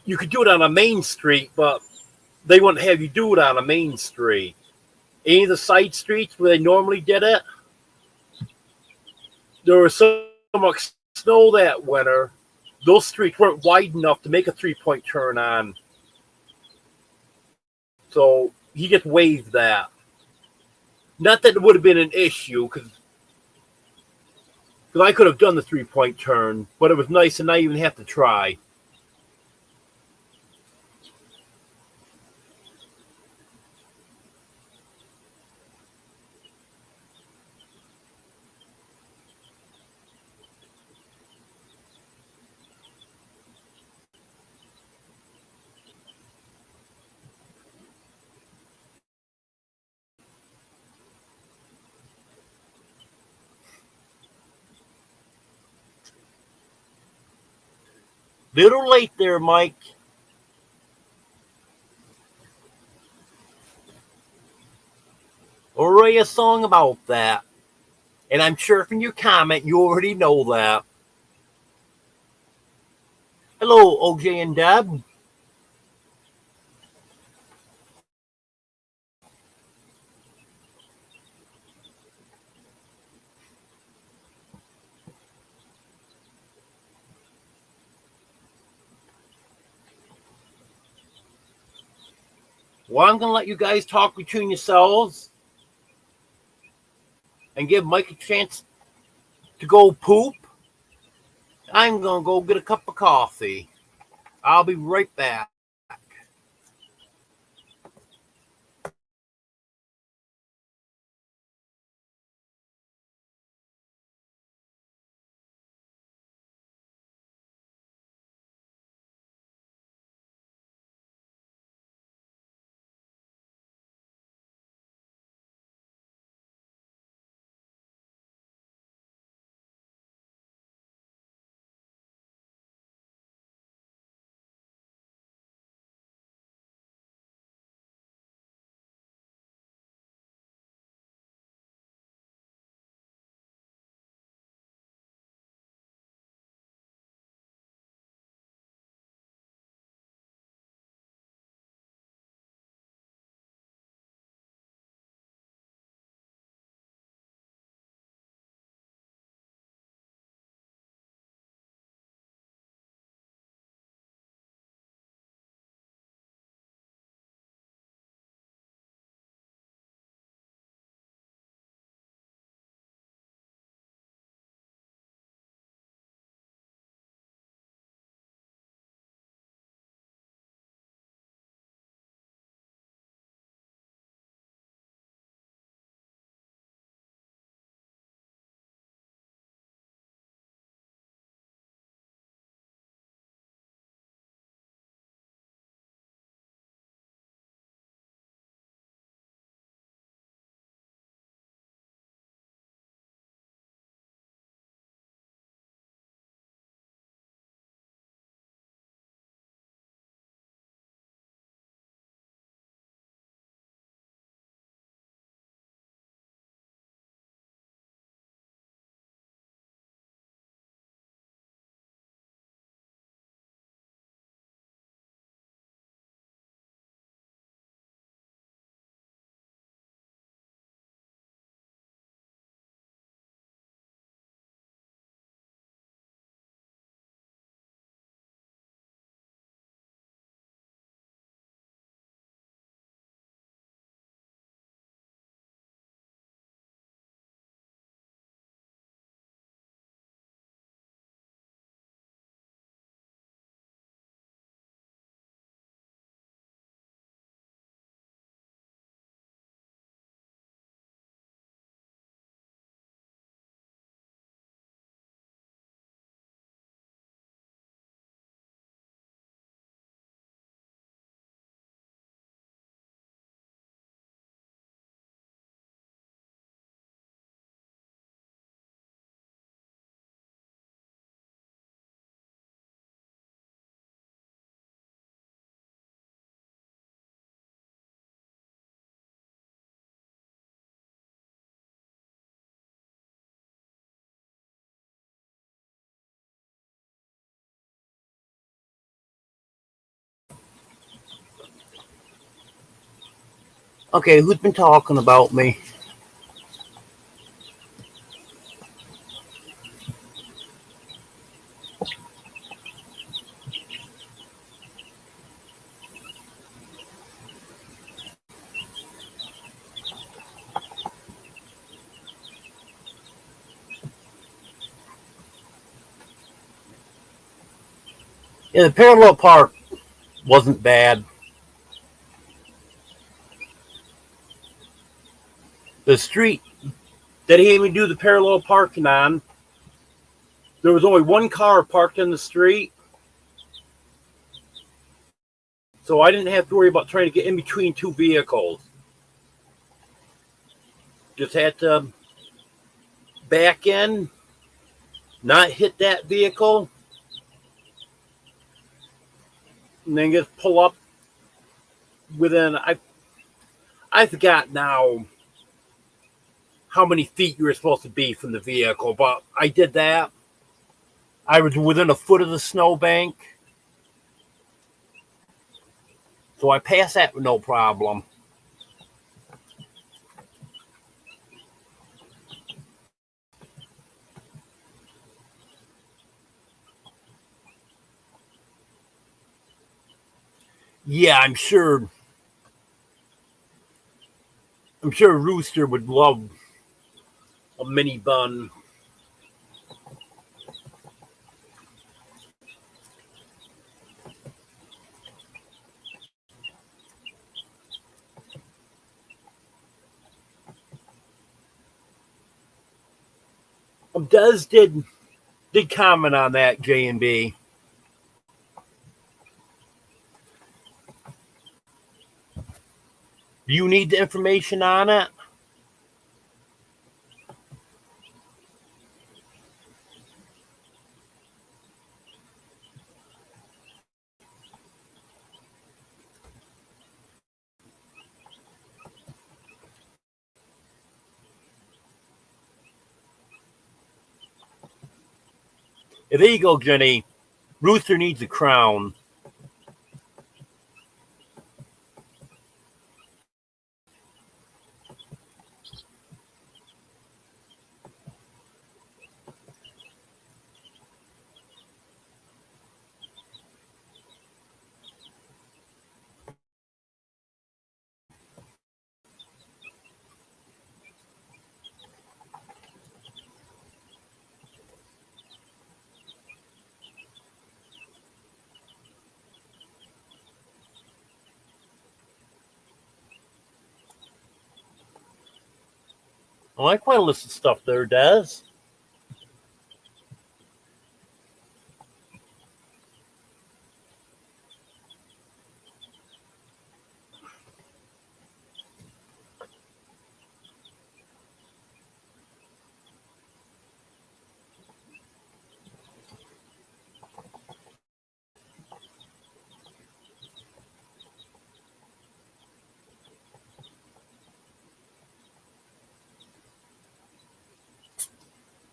Speaker 1: you could do it on a main street, but they wouldn't have you do it on a main street. Any of the side streets where they normally did it, there was so much snow that winter, those streets weren't wide enough to make a 3-point turn on. So he just waived that. Not that it would have been an issue, because I could have done the 3-point turn, but it was nice to not even have to try. Little late there, Mike. Already a song about that. And I'm sure from your comment, you already know that. Hello, OJ and Deb. Well, I'm going to let you guys talk between yourselves and give Mike a chance to go poop. I'm going to go get a cup of coffee. I'll be right back. Okay, who's been talking about me? Yeah, the parallel park wasn't bad. The street that he had me do the parallel parking on, there was only one car parked in the street, so I didn't have to worry about trying to get in between two vehicles. Just had to back in, not hit that vehicle, and then just pull up within I forgot now how many feet you were supposed to be from the vehicle, but I did that. I was within a foot of the snowbank, so I passed that with no problem. Yeah, I'm sure Rooster would love a mini bun. Des did comment on that, J and B. Do you need the information on it? Yeah, there you go, Jenny. Rooster needs a crown. I like quite a list of stuff there, Des.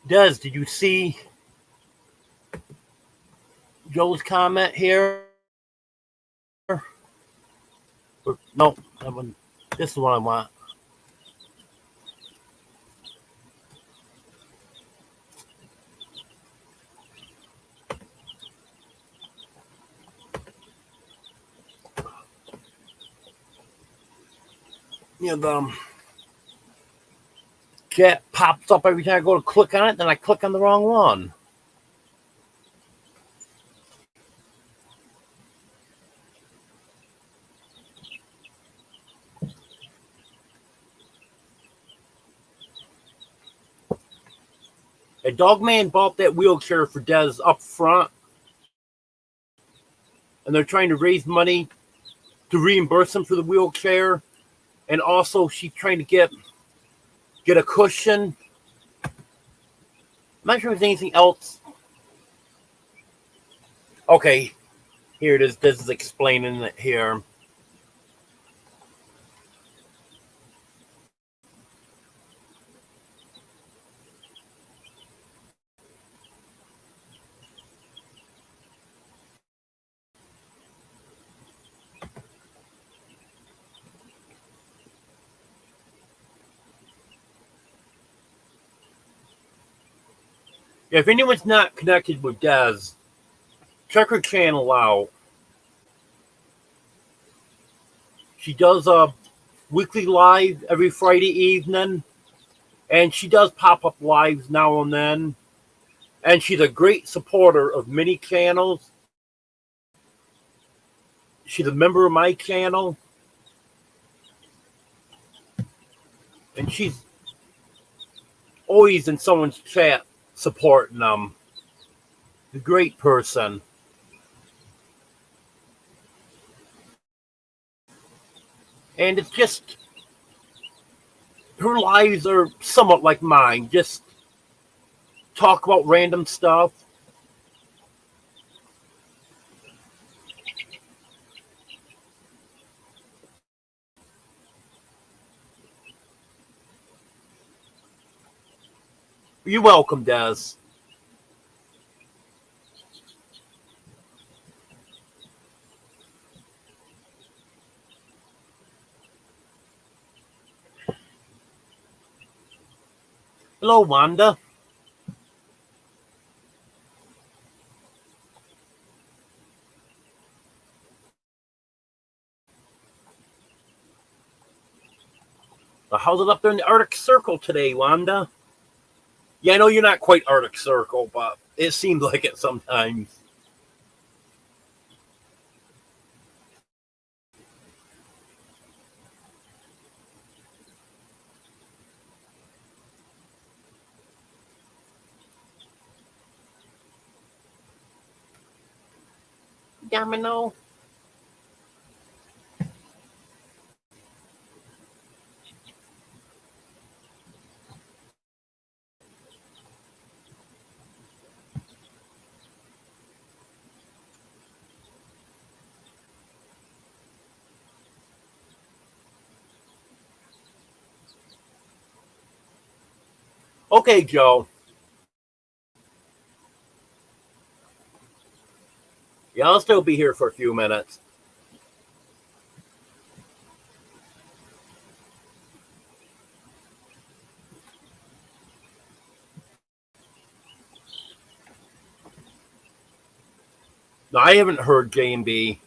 Speaker 1: Des, did you see Joe's comment here? No, that one. This is what I want. Yeah, the chat pops up every time I go to click on it, then I click on the wrong one. A Dogman bought that wheelchair for Des up front, and they're trying to raise money to reimburse him for the wheelchair, and also she's trying to get a cushion. I'm not sure if there's anything else. Okay, here it is. This is explaining it here. If anyone's not connected with Des, check her channel out. She does a weekly live every Friday evening, and she does pop-up lives now and then. And she's a great supporter of many channels. She's a member of my channel. And she's always in someone's chat supporting them. A great person. And it's just, her lives are somewhat like mine. Just talk about random stuff. You're welcome, Des. Hello, Wanda. So how's it up there in the Arctic Circle today, Wanda? Yeah, I know you're not quite Arctic Circle, but it seems like it sometimes. Domino. Okay, Joe. Yeah, I'll still be here for a few minutes. No, I haven't heard J&B.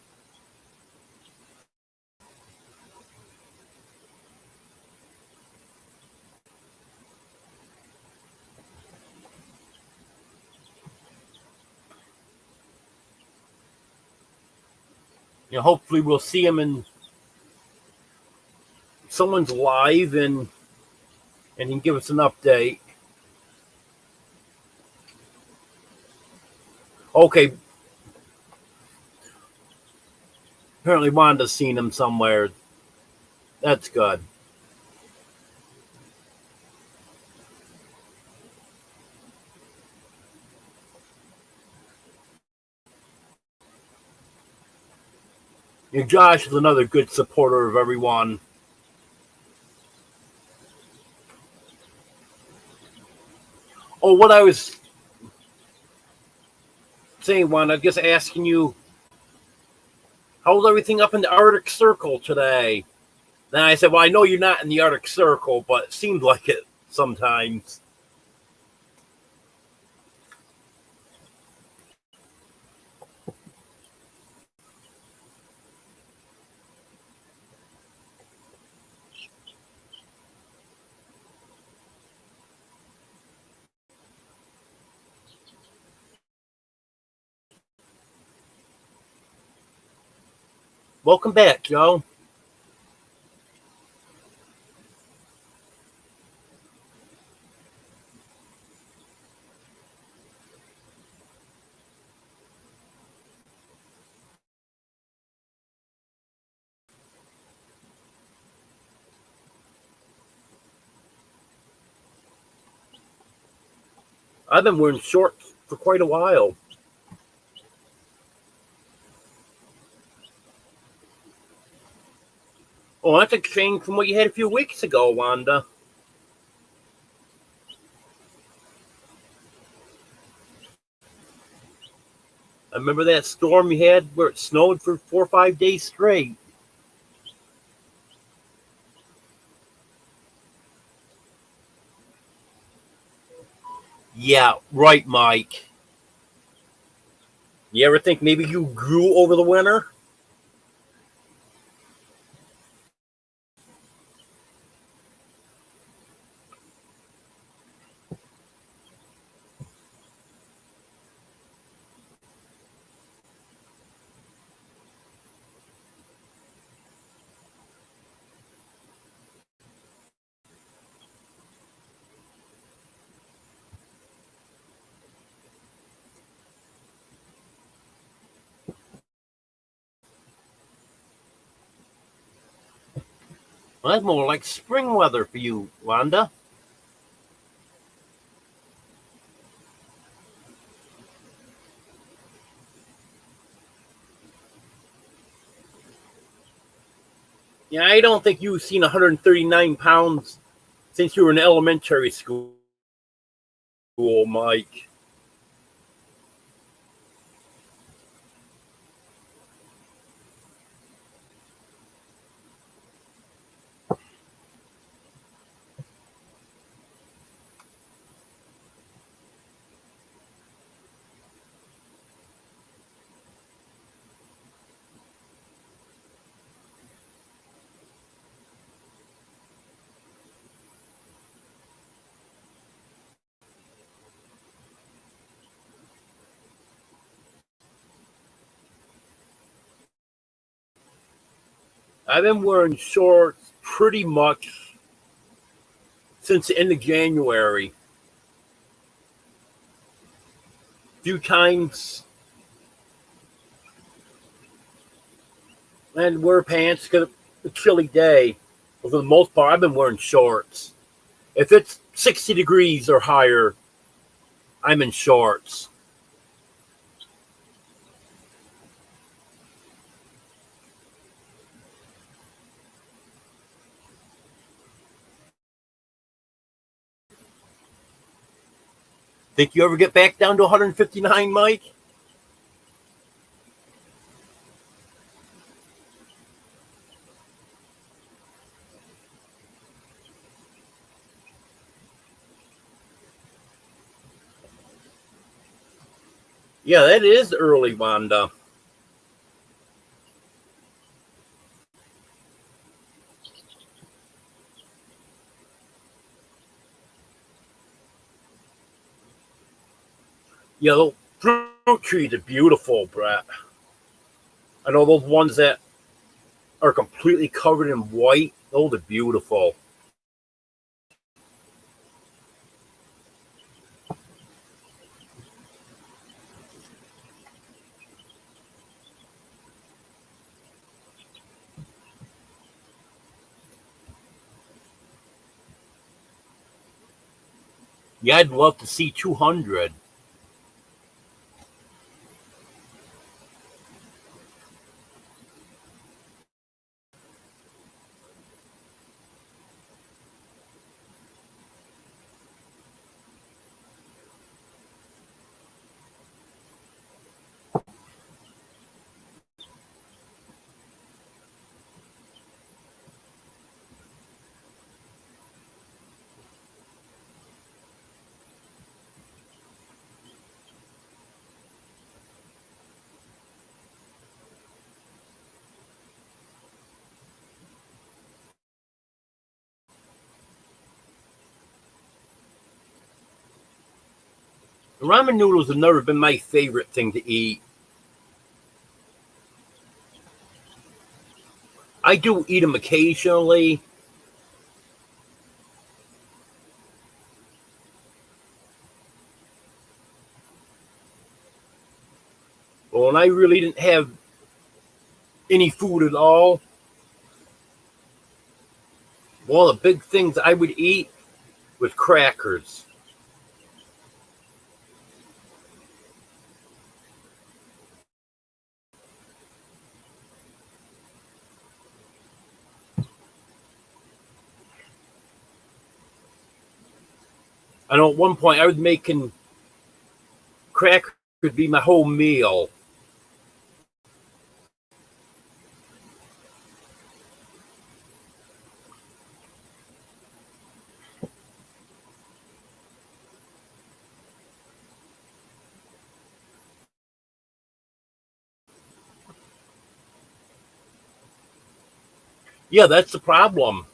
Speaker 1: You know, hopefully we'll see him in someone's live and he can give us an update. Okay. Apparently Wanda's seen him somewhere. That's good. You know, Josh is another good supporter of everyone. Oh, what I was saying, Wanda, I'm just asking you, how's everything up in the Arctic Circle today? Then I said, well, I know you're not in the Arctic Circle, but it seems like it sometimes. Welcome back, Joe. I've been wearing shorts for quite a while. Oh, that's a change from what you had a few weeks ago, Wanda. I remember that storm you had where it snowed for 4 or 5 days straight. Yeah, right, Mike. You ever think maybe you grew over the winter? Well, that's more like spring weather for you, Wanda. Yeah, I don't think you've seen 139 pounds since you were in elementary school, Mike. I've been wearing shorts pretty much since the end of January. A few times I had to wear pants because of the chilly day. But for the most part, I've been wearing shorts. If it's 60 degrees or higher, I'm in shorts. Think you ever get back down to 159, Mike? Yeah, that is early, Wanda. Yeah, those fruit trees are beautiful, Brett. I know those ones that are completely covered in white, those are beautiful. Yeah, I'd love to see 200. Ramen noodles have never been my favorite thing to eat. I do eat them occasionally. But when I really didn't have any food at all, one of the big things I would eat was crackers. I know at one point I was making crackers could be my whole meal. Yeah, that's the problem.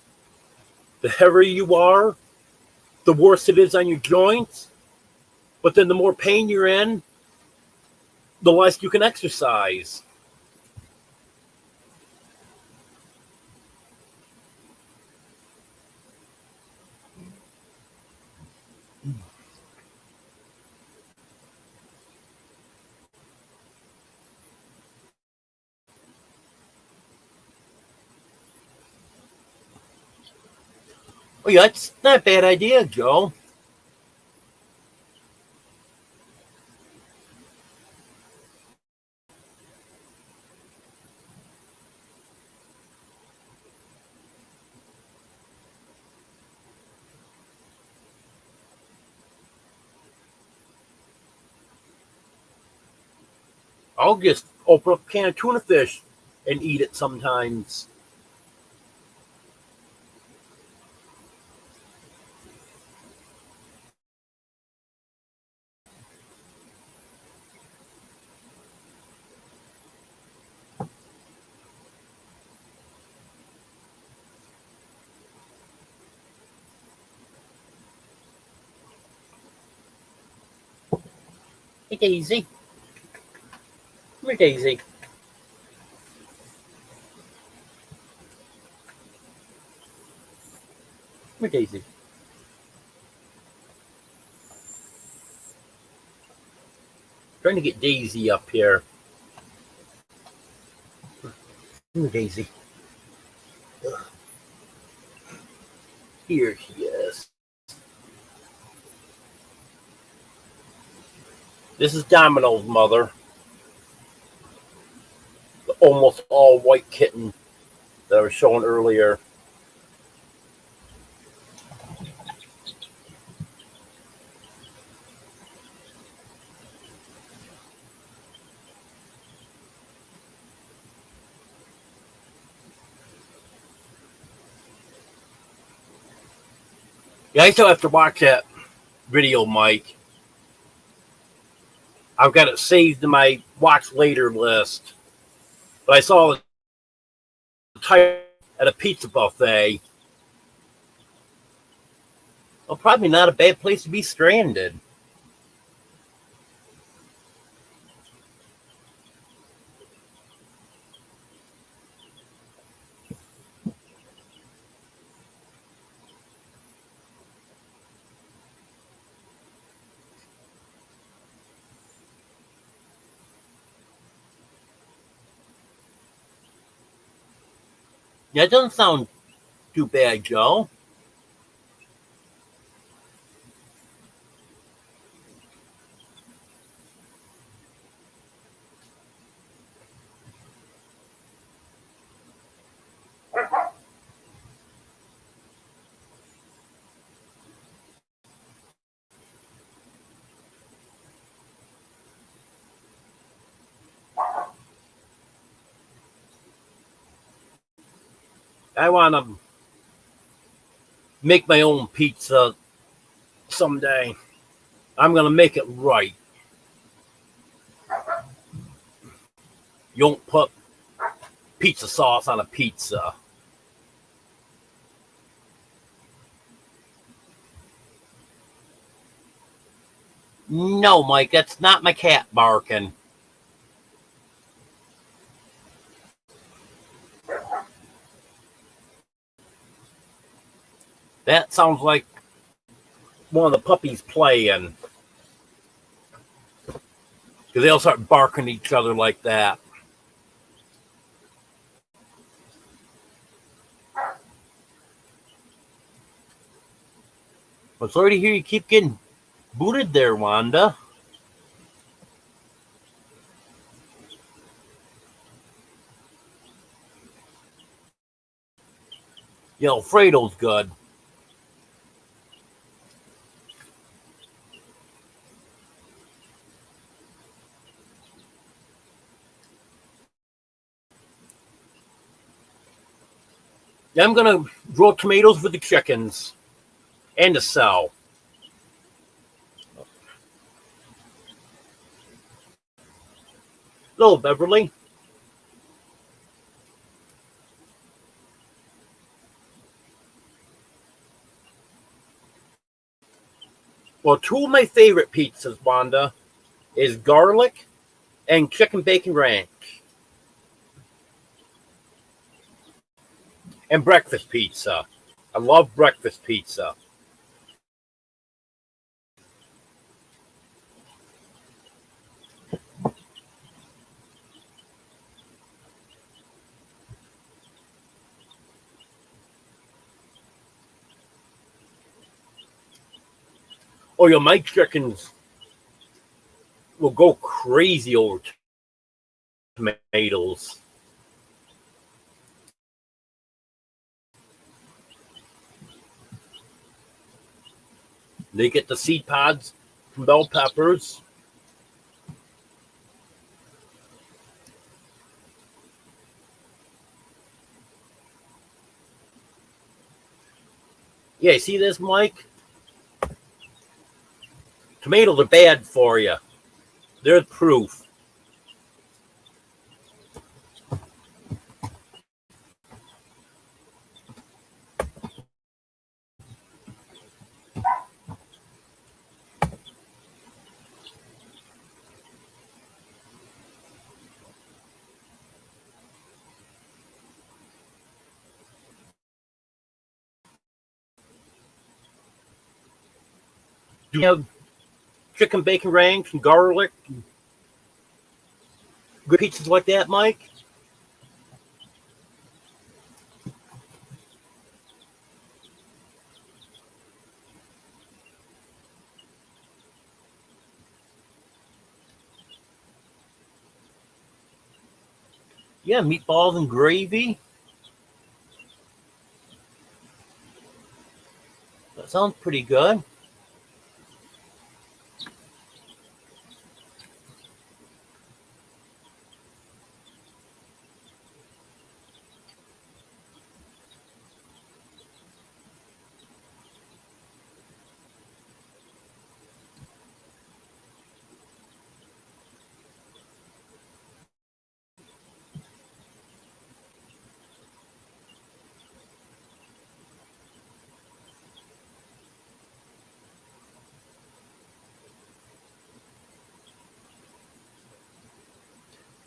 Speaker 1: The heavier you are, the worse it is on your joints. But then the more pain you're in, the less you can exercise. Oh, yeah, that's not a bad idea, Joe. I'll just open up a can of tuna fish and eat it sometimes. Hey, Daisy. Come here, Daisy. Come here, Daisy. Trying to get Daisy up here. Come here, Daisy. Here she is. This is Domino's mother, the almost all white kitten that I was showing earlier. Yeah, I still have to watch that video, Mike. I've got it saved in my watch later list. But I saw the title at a pizza buffet. Well, probably not a bad place to be stranded. Yeah, it doesn't sound too bad, Joe. I want to make my own pizza someday. I'm going to make it right. You don't put pizza sauce on a pizza. No, Mike, that's not my cat barking. That sounds like one of the puppies playing. Because they'll start barking at each other like that. But sorry to hear you keep getting booted there, Wanda. You know, Fredo's good. I'm going to grow tomatoes for the chickens and to sell. Hello, Beverly. Well, two of my favorite pizzas, Wanda, is garlic and chicken bacon ranch. And breakfast pizza. I love breakfast pizza. Oh, yeah, my chickens will go crazy over tomatoes. They get the seed pods from bell peppers. Yeah, see this, Mike? Tomatoes are bad for you. They're proof. Do you have chicken bacon ranch and garlic? Good pizzas like that, Mike? Yeah, meatballs and gravy. That sounds pretty good.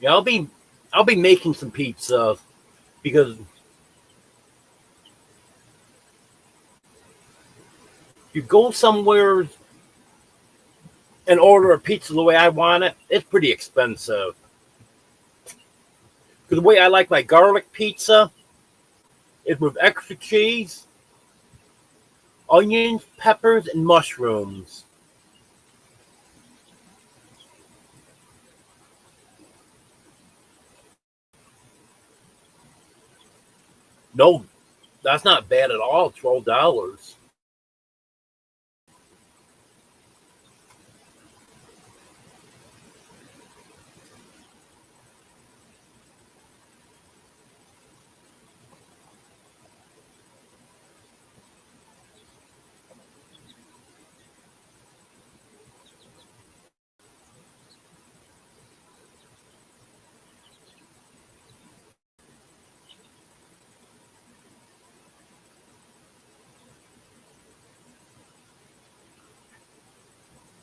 Speaker 1: Yeah, I'll be making some pizza because you go somewhere and order a pizza the way I want it, it's pretty expensive. Because the way I like my garlic pizza is with extra cheese, onions, peppers, and mushrooms. No, that's not bad at all. $12.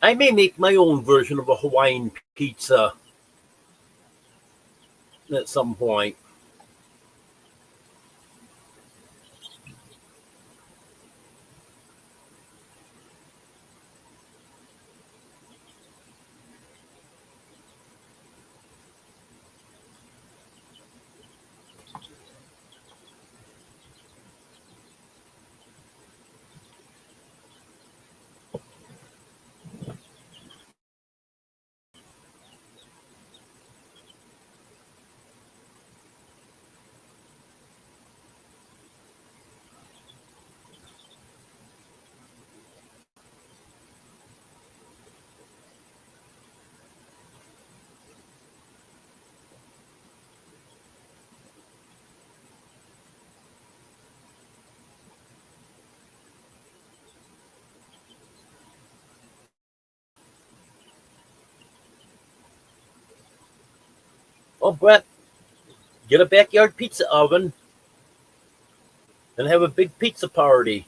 Speaker 1: I may make my own version of a Hawaiian pizza at some point. Oh, Brett, get a backyard pizza oven and have a big pizza party.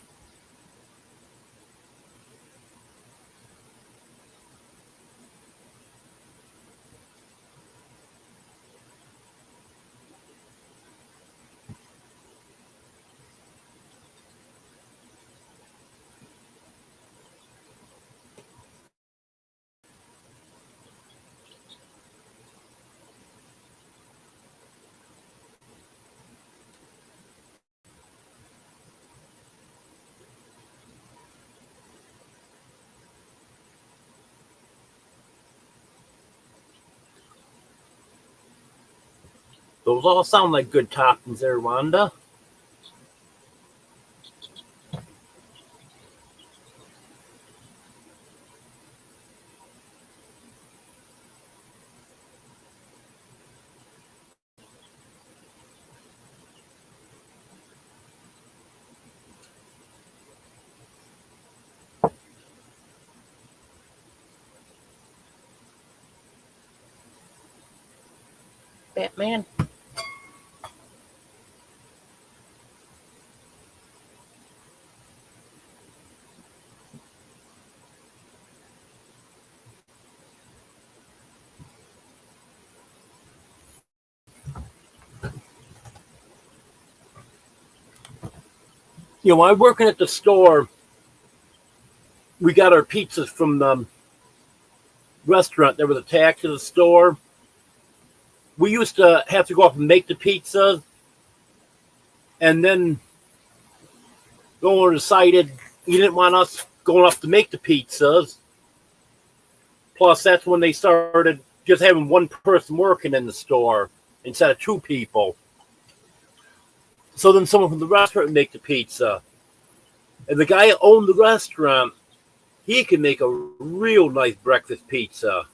Speaker 1: Those all sound like good toppings there, Wanda. Batman. You know, when I'm working at the store, we got our pizzas from the restaurant that was attached to the store. We used to have to go up and make the pizzas, and then the owner decided he didn't want us going up to make the pizzas. Plus, that's when they started just having one person working in the store instead of two people. So then someone from the restaurant would make the pizza. And the guy who owned the restaurant, he can make a real nice breakfast pizza.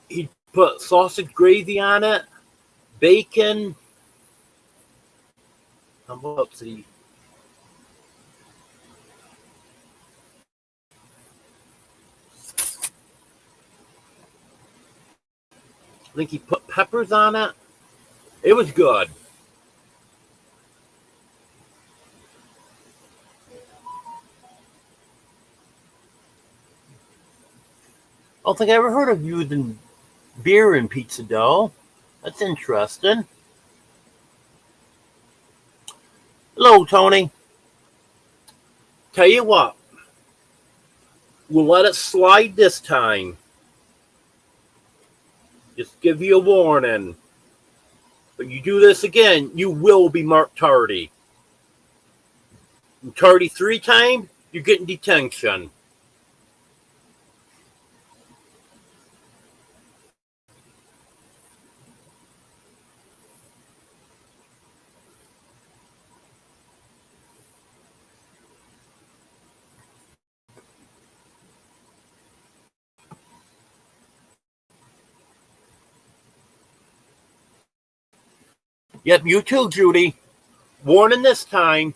Speaker 1: He'd put sausage gravy on it, bacon. What else did he? I think he put peppers on it. It was good. I don't think I ever heard of using beer in pizza dough. That's interesting. Hello, Tony. Tell you what, we'll let it slide this time. Just give you a warning. But you do this again, you will be marked tardy. And tardy 3 times, you're getting detention. Yep, you too, Judy. Warning this time.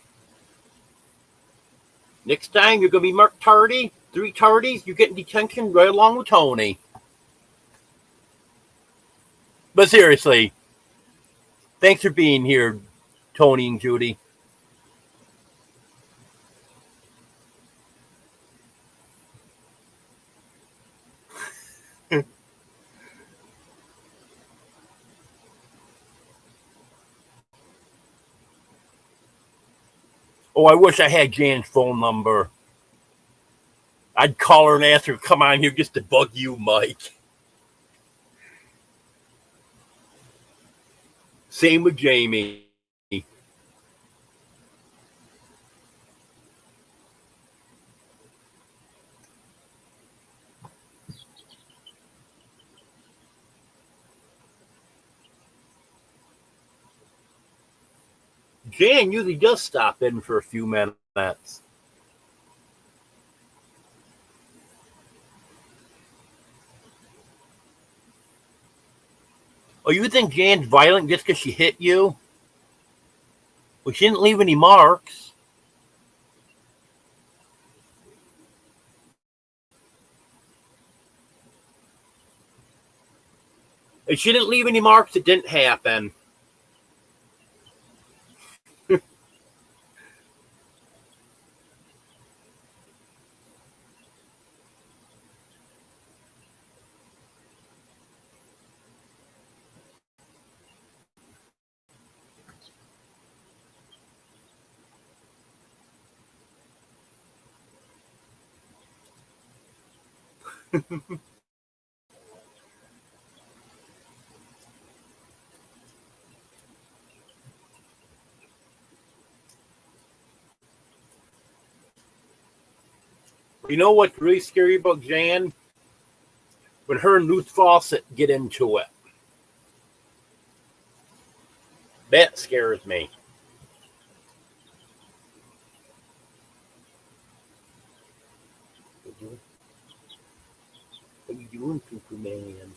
Speaker 1: Next time, you're going to be marked tardy. 3 tardies, you're getting detention right along with Tony. But seriously, thanks for being here, Tony and Judy. Oh, I wish I had Jan's phone number. I'd call her and ask her to come on here just to bug you, Mike. Same with Jamie. Jan usually does stop in for a few minutes. Oh, you think Jan's violent just because she hit you? Well, she didn't leave any marks. If she didn't leave any marks, it didn't happen. You know what's really scary about Jan? When her and Ruth Fawcett get into it. That scares me. What are you doing, Superman?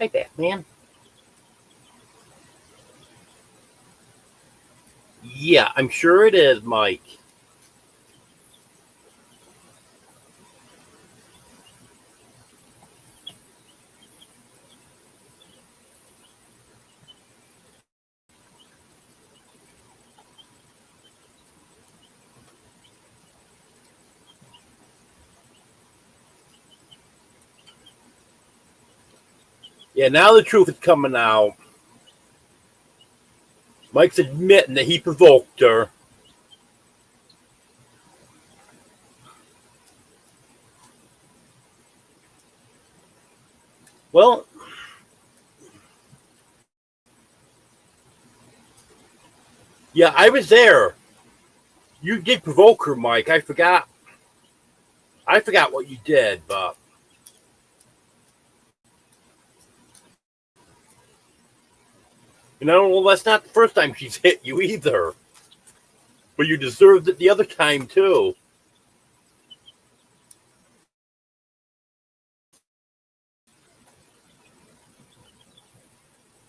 Speaker 1: Hey, Batman. Yeah, I'm sure it is, Mike. Yeah, now the truth is coming out. Mike's admitting that he provoked her. Well, yeah, I was there. You did provoke her, Mike. I forgot. I forgot what you did, but well, that's not the first time she's hit you either. But you deserved it the other time too.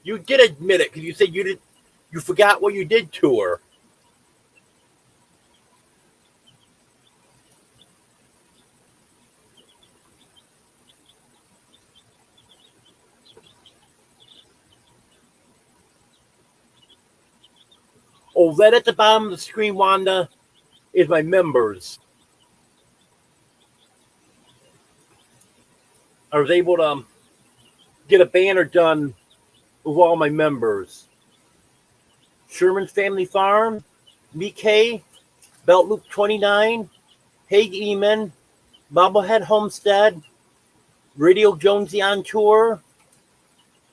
Speaker 1: You did admit it because you said you did. You forgot what you did to her. Oh, that at the bottom of the screen, Wanda, is my members. I was able to get a banner done with all my members. Sherman's Family Farm, BK, Belt Loop 29, Haig Eman, Bobblehead Homestead, Radio Jonesy on Tour,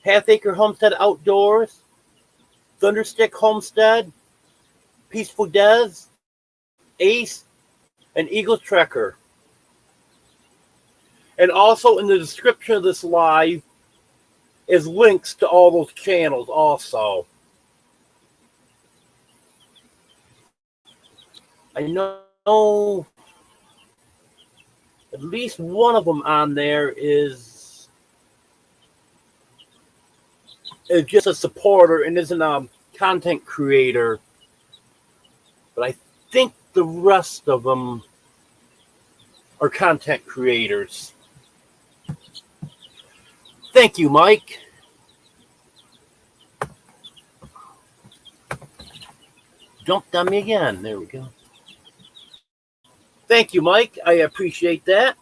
Speaker 1: Half Acre Homestead Outdoors, Thunderstick Homestead, Peaceful Des, Ace, and Eagle Trekker. And also in the description of this live is links to all those channels also. I know at least one of them on there is just a supporter and isn't a content creator. But I think the rest of them are content creators. Thank you, Mike. Jumped on me again. There we go. Thank you, Mike. I appreciate that.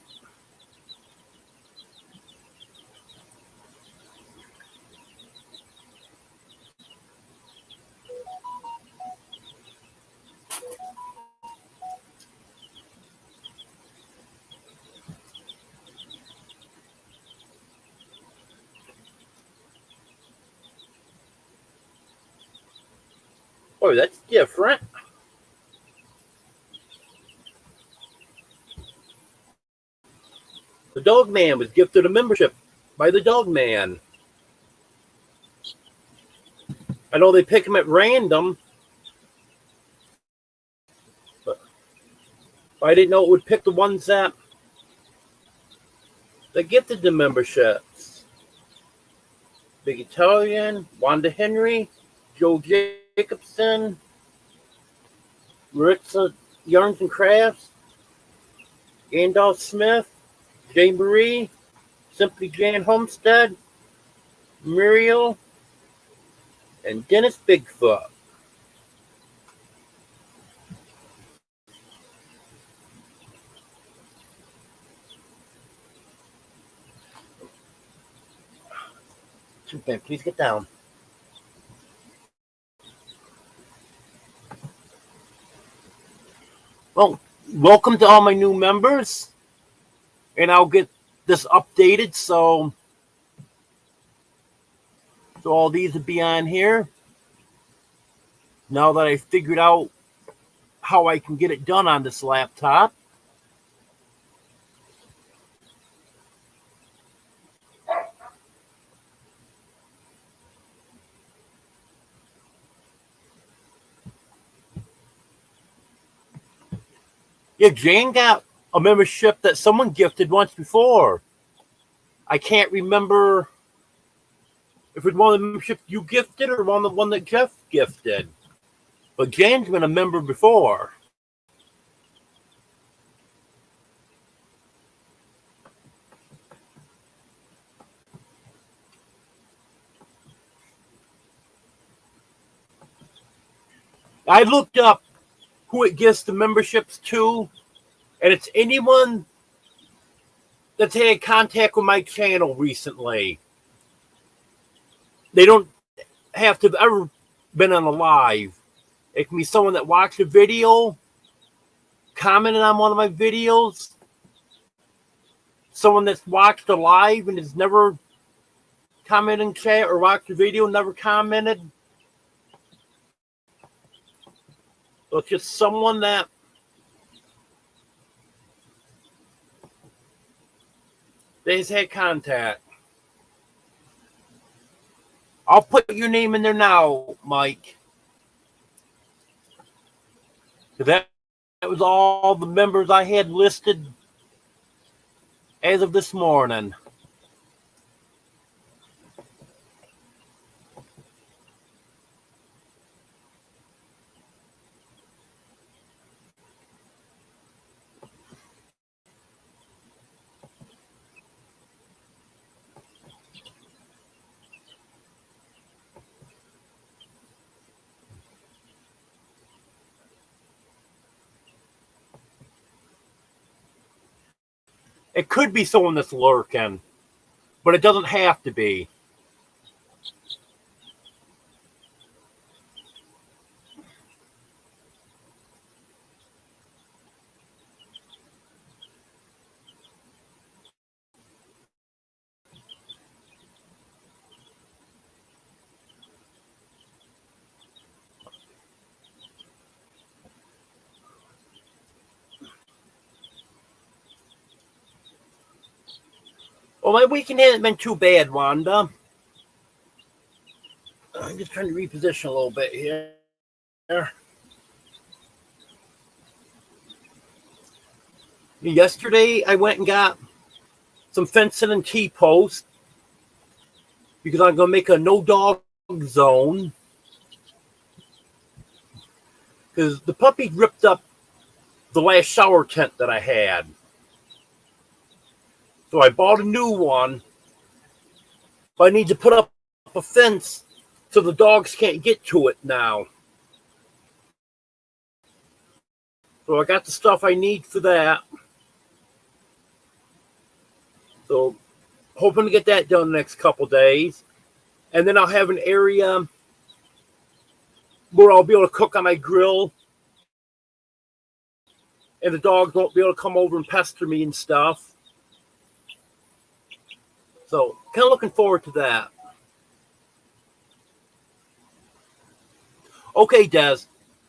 Speaker 1: Oh, that's different. The Dog Man was gifted a membership by the Dog Man. I know they pick them at random, but I didn't know it would pick the ones that gifted the memberships. Big Italian, Wanda Henry, Joe Jacobson, Maritza Yarns and Crafts, Gandalf Smith, Jane Marie, Simply Jan Homestead, Muriel, and Dennis Bigfoot. Superman, please get down. Well, welcome to all my new members, and I'll get this updated so all these will be on here. Now that I figured out how I can get it done on this laptop. Yeah, Jane got a membership that someone gifted once before. I can't remember if it was one of the memberships you gifted or one that Jeff gifted. But Jane's been a member before. I looked up who it gives the memberships to, and it's anyone that's had contact with my channel recently. They don't have to have ever been on a live. It can be someone that watched a video, commented on one of my videos, someone that's watched a live and has never commented in chat or watched a video, never commented. So it's just someone that has had contact. I'll put your name in there now, Mike. That was all the members I had listed as of this morning. It could be someone that's lurking, but it doesn't have to be. Well, my weekend hasn't been too bad, Wanda. I'm just trying to reposition a little bit here. Yesterday, I went and got some fencing and T-posts because I'm going to make a no-dog zone. Because the puppy ripped up the last shower tent that I had. So I bought a new one. But I need to put up a fence so the dogs can't get to it now. So I got the stuff I need for that. So hoping to get that done the next couple days. And then I'll have an area where I'll be able to cook on my grill. And the dogs won't be able to come over and pester me and stuff. So kind of looking forward to that. Okay, Des.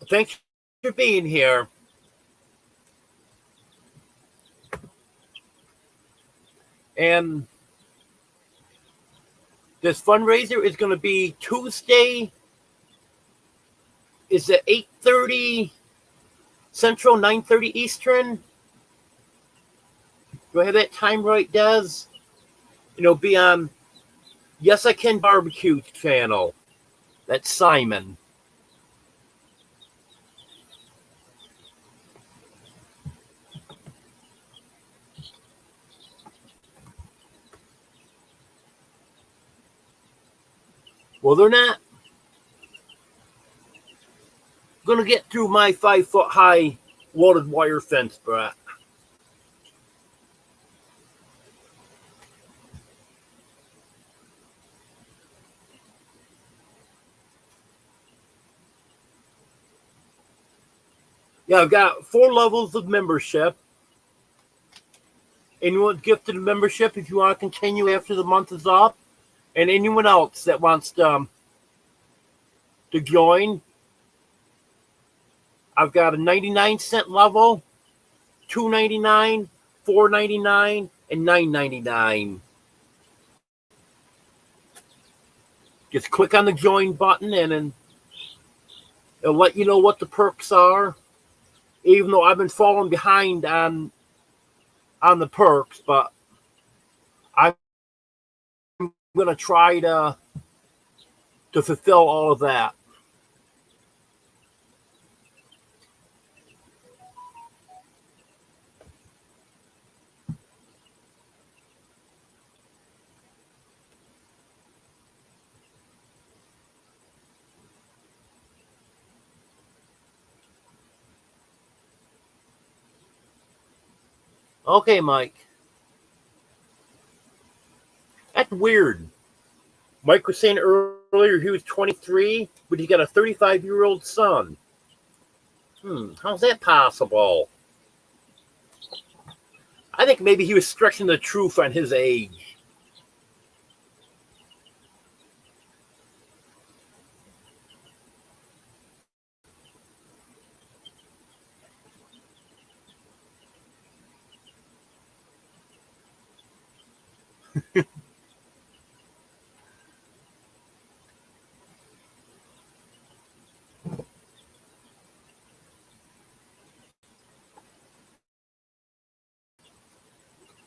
Speaker 1: Thanks for being here. And this fundraiser is going to be Tuesday. Is it 8:30 Central, 9:30 Eastern? Do I have that time right, Des? Be on Yes I Can Barbecue channel. That's Simon. Well, they're not going to get through my 5-foot-high welded wire fence, Brett. Yeah, I've got 4 levels of membership. Anyone gifted a membership if you want to continue after the month is up, and anyone else that wants to join, I've got a 99-cent level, $2.99, $4.99, and $9.99. Just click on the join button, and then it'll let you know what the perks are. Even though I've been falling behind on the perks, but I'm gonna try to fulfill all of that. Okay, Mike. That's weird. Mike was saying earlier he was 23, but he got a 35-year-old son. How's that possible? I think maybe he was stretching the truth on his age.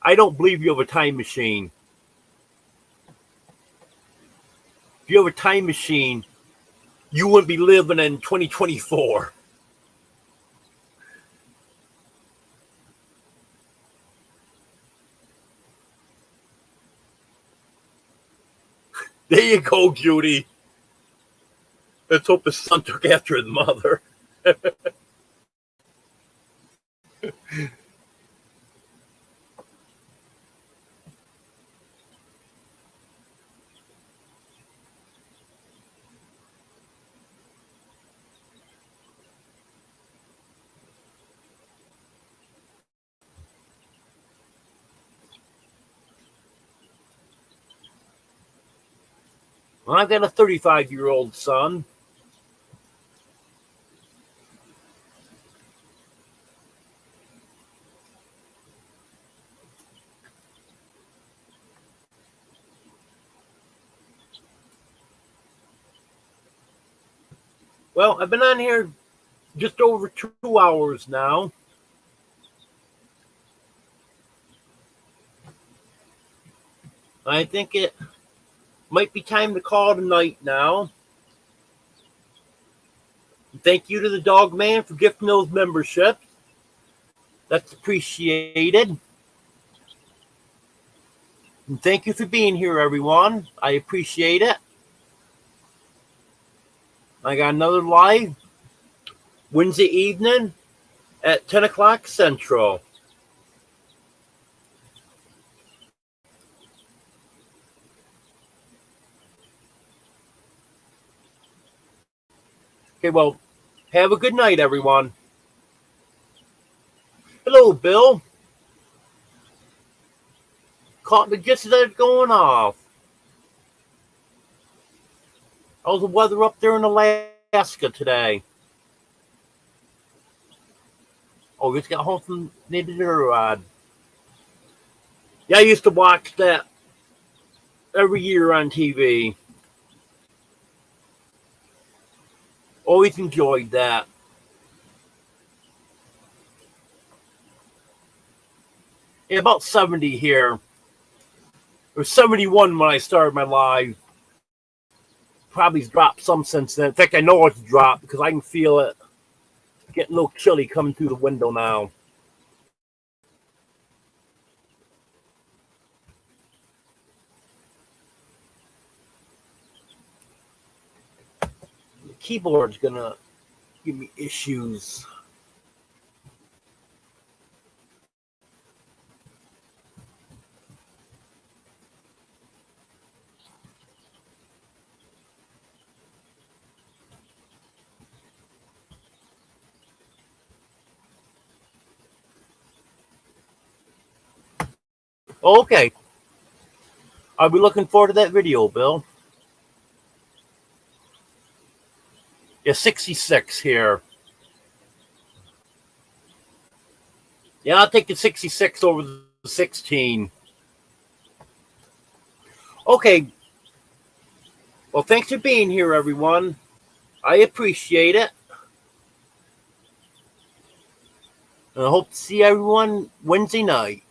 Speaker 1: I don't believe you have a time machine. If you have a time machine, you wouldn't be living in 2024. There you go, Judy. Let's hope his son took after his mother. Well, I've got a 35-year-old son. Well, I've been on here just over 2 hours now. I think it might be time to call it a night now. Thank you to the Dog Man for gifting those memberships. That's appreciated. And thank you for being here, everyone. I appreciate it. I got another live Wednesday evening at 10 o'clock Central. Okay, well, have a good night, everyone. Hello, Bill. Caught me just as I was going off. How's the weather up there in Alaska today? Oh, just got home from Niditarod. Yeah, I used to watch that every year on TV. Always enjoyed that. Yeah, about 70 here. It was 71 when I started my live. Probably dropped some since then. In fact, I know it's dropped because I can feel it getting a little chilly coming through the window now. The keyboard's gonna give me issues. Okay. I'll be looking forward to that video, Bill. Yeah, 66 here. Yeah, I'll take the 66 over the 16. Okay. Well, thanks for being here, everyone. I appreciate it. And I hope to see everyone Wednesday night.